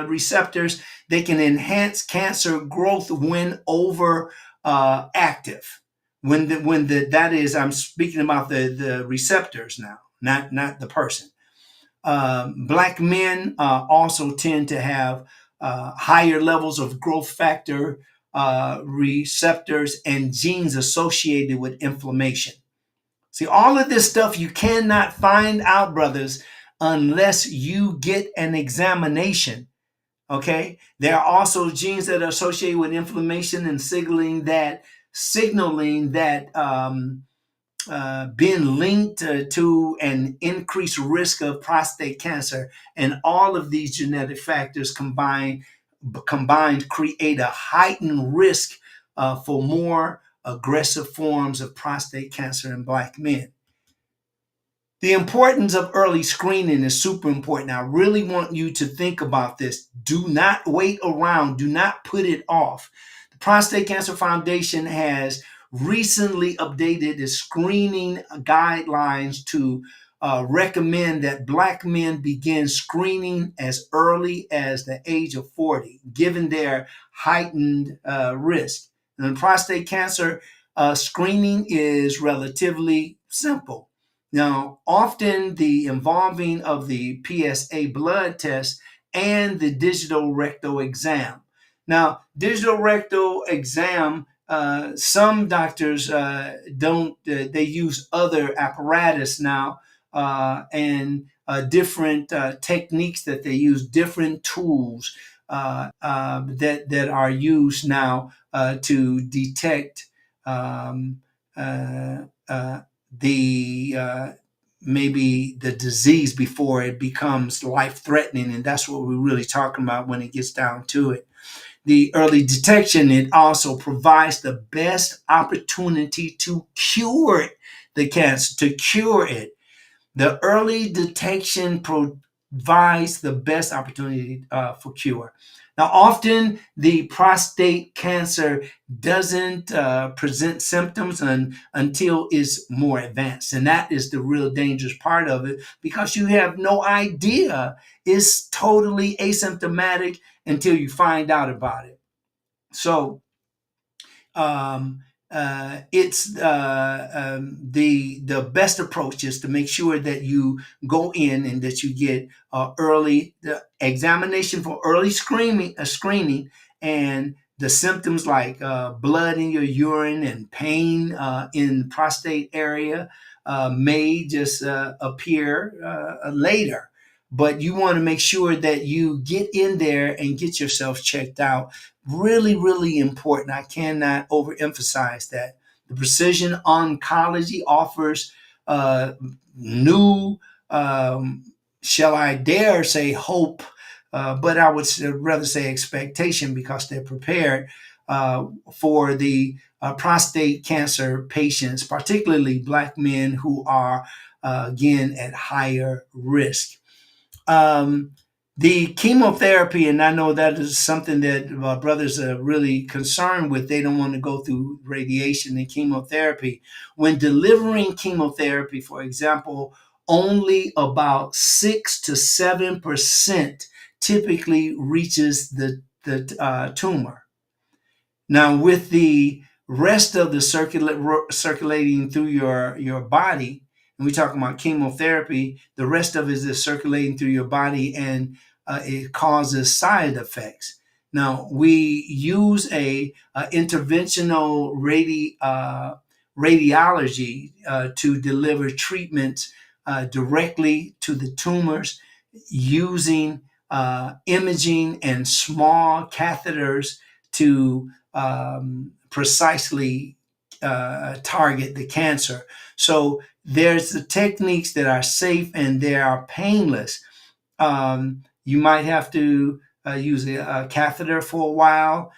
receptors, they can enhance cancer growth when over active. When that is, I'm speaking about the receptors now, not the person. Black men also tend to have higher levels of growth factor receptors and genes associated with inflammation. See, all of this stuff you cannot find out, brothers, unless you get an examination. Okay, there are also genes that are associated with inflammation and signaling that being linked to an increased risk of prostate cancer, and all of these genetic factors combined create a heightened risk for more aggressive forms of prostate cancer in Black men. The importance of early screening is super important. I really want you to think about this. Do not wait around. Do not put it off. The Prostate Cancer Foundation has recently updated its screening guidelines to recommend that Black men begin screening as early as the age of 40, given their heightened risk. And prostate cancer screening is relatively simple. Now, often the involving of the PSA blood test and the digital rectal exam. Now, digital rectal exam, some doctors don't, they use other apparatus now and different techniques that they use, different tools that are used now to detect um, uh, uh, the maybe the disease before it becomes life threatening, and that's what we're really talking about when it gets down to it. The early detection, it also provides the best opportunity to cure the cancer, to cure it. The early detection provides the best opportunity for cure. Now, often the prostate cancer doesn't present symptoms until it's more advanced. And that is the real dangerous part of it because you have no idea. It's totally asymptomatic until you find out about it. So, um, it's the best approach is to make sure that you go in and that you get early the examination for early screening, and the symptoms like blood in your urine and pain in the prostate area may just appear later. But you want to make sure that you get in there and get yourself checked out. Really, really important. I cannot overemphasize that. The precision oncology offers uh, new, shall I dare say, hope, but I would rather say expectation because they're prepared for the prostate cancer patients, particularly Black men who are, again, at higher risk. Um, the chemotherapy, and I know that is something that brothers are really concerned with. They don't want to go through radiation and chemotherapy. When delivering chemotherapy, for example, only about 6 to 7% typically reaches the tumor. Now, with the rest of the circulating through your body, and we talk about chemotherapy, the rest of it is circulating through your body, and it causes side effects. Now, we use a interventional radiology to deliver treatments directly to the tumors using imaging and small catheters to precisely target the cancer. So there's the techniques that are safe and they are painless. You might have to use a catheter for a while.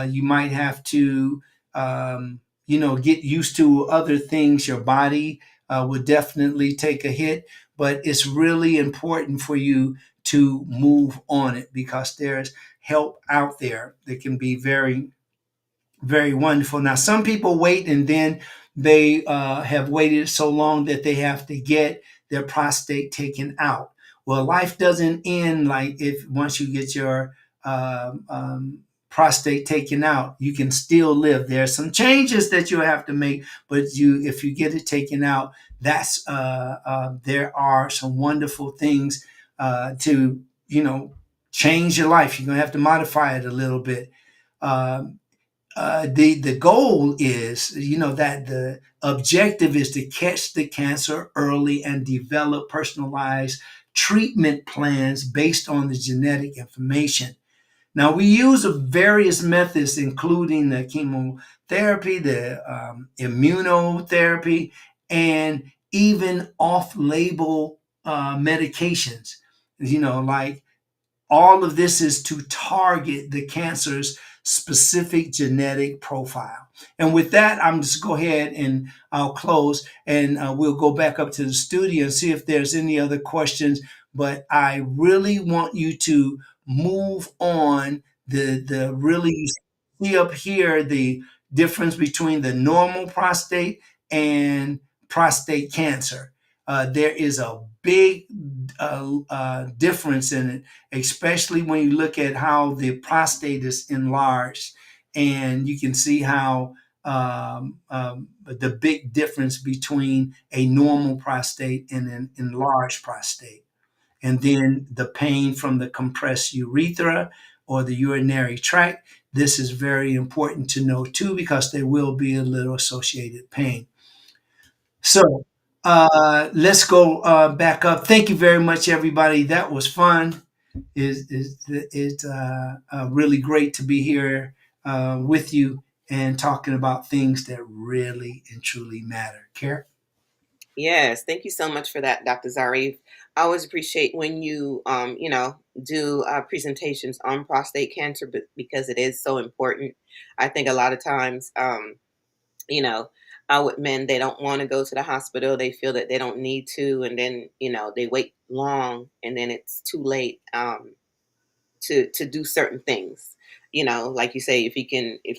You might have to, get used to other things. Your body would definitely take a hit, but it's really important for you to move on it because there's help out there that can be very very wonderful. Now, some people wait and then they have waited so long that they have to get their prostate taken out. Well, life doesn't end like if once you get your prostate taken out, you can still live. There are some changes that you have to make, but if you get it taken out, that's there are some wonderful things to change your life. You're gonna have to modify it a little bit. Um, the goal is that the objective is to catch the cancer early and develop personalized treatment plans based on the genetic information. Now we use various methods including the chemotherapy, the immunotherapy, and even off-label medications, like all of this is to target the cancer's specific genetic profile. And with that, I'm just go ahead and I'll close and we'll go back up to the studio and see if there's any other questions. But I really want you to move on. The really you see up here the difference between the normal prostate and prostate cancer. There is a big difference in it, especially when you look at how the prostate is enlarged, and you can see how the big difference between a normal prostate and an enlarged prostate. And then the pain from the compressed urethra or the urinary tract. This is very important to know too, because there will be a little associated pain. So let's go back up. Thank you very much, everybody. That was fun. It's really great to be here with you and talking about things that really and truly matter. Care? Yes, thank you so much for that, Dr. Zarif. I always appreciate when you, do presentations on prostate cancer because it is so important. I think a lot of times, you know, with men, they don't want to go to the hospital. They feel that they don't need to, and then they wait long, and then it's too late. to do certain things. You know, like you say, if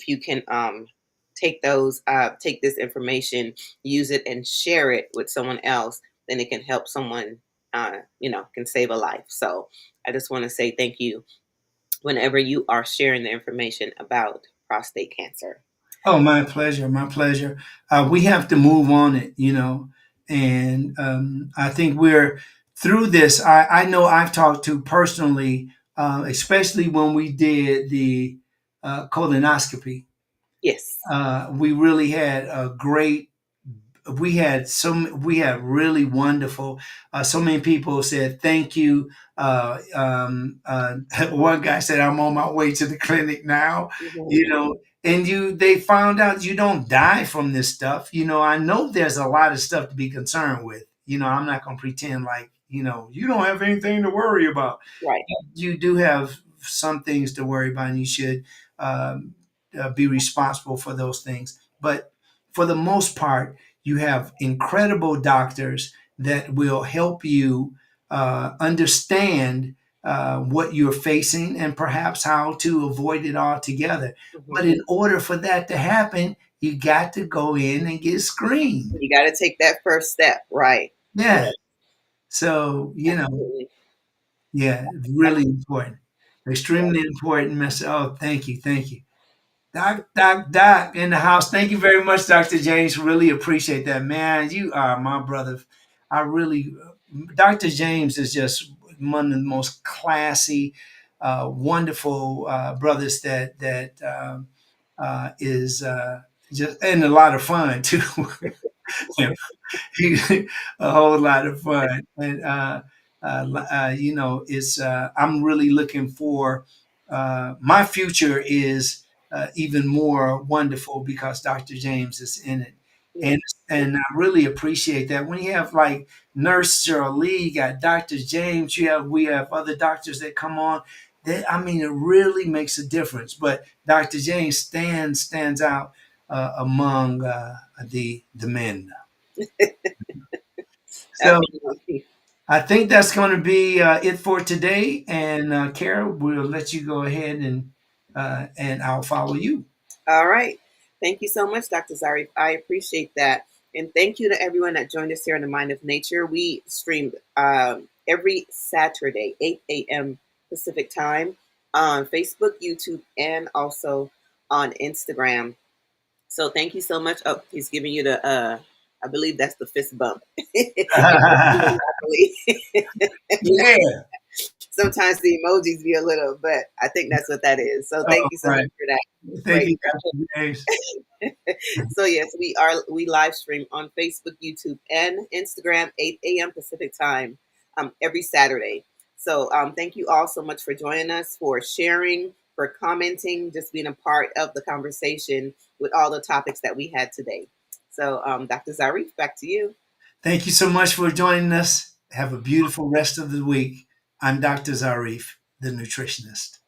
you can take this information, use it, and share it with someone else, then it can help someone. Can save a life. So I just want to say thank you whenever you are sharing the information about prostate cancer. Oh, my pleasure, my pleasure. We have to move on it, and I think we're through this. I know I've talked to personally, especially when we did the colonoscopy. Yes. We really had a great we had really wonderful so many people said thank you. One guy said I'm on my way to the clinic now, Mhm. you know and they found out you don't die from this stuff. I know there's a lot of stuff to be concerned with. I'm not going to pretend like you don't have anything to worry about. Right. You do have some things to worry about, and you should um, be responsible for those things. But for the most part, you have incredible doctors that will help you understand what you're facing and perhaps how to avoid it altogether. But Mhm. in order for that to happen, you got to go in and get screened. You got to take that first step. Right. Yeah. Yes. So, Absolutely. yeah, really important. Extremely important message. Oh, thank you. Thank you. Doc, in the house. Thank you very much, Dr. James. Really appreciate that, man. You are my brother. I really, Dr. James is just one of the most classy, wonderful brothers that is just and a lot of fun too. A whole lot of fun. And it's I'm really looking for my future is even more wonderful because Dr. James is in it. Yes. And and I really appreciate that. When you have like Nurse Shirley, you got Dr. James, we have other doctors that come on. That I mean, it really makes a difference. But Dr. James stands out among the men. So Absolutely. I think that's going to be it for today. And Kara, we'll let you go ahead and I'll follow you. All right. Thank you so much, Dr. Zarif. I appreciate that. And thank you to everyone that joined us here in the Mind of Nature. We streamed every Saturday, 8 a.m. Pacific time on Facebook, YouTube, and also on Instagram. So thank you so much. Oh, he's giving you I believe that's the fist bump. Yeah. Sometimes the emojis be a little, but I think that's what that is. So Oh, thank you so much right. for that. Thank Great. you, Dr. James. So yes, we live stream on Facebook, YouTube, and Instagram, 8 a.m. Pacific time, every Saturday. So thank you all so much for joining us, for sharing, for commenting, just being a part of the conversation with all the topics that we had today. So Dr. Zarif, back to you. Thank you so much for joining us. Have a beautiful rest of the week. I'm Dr. Zarif, the nutritionist.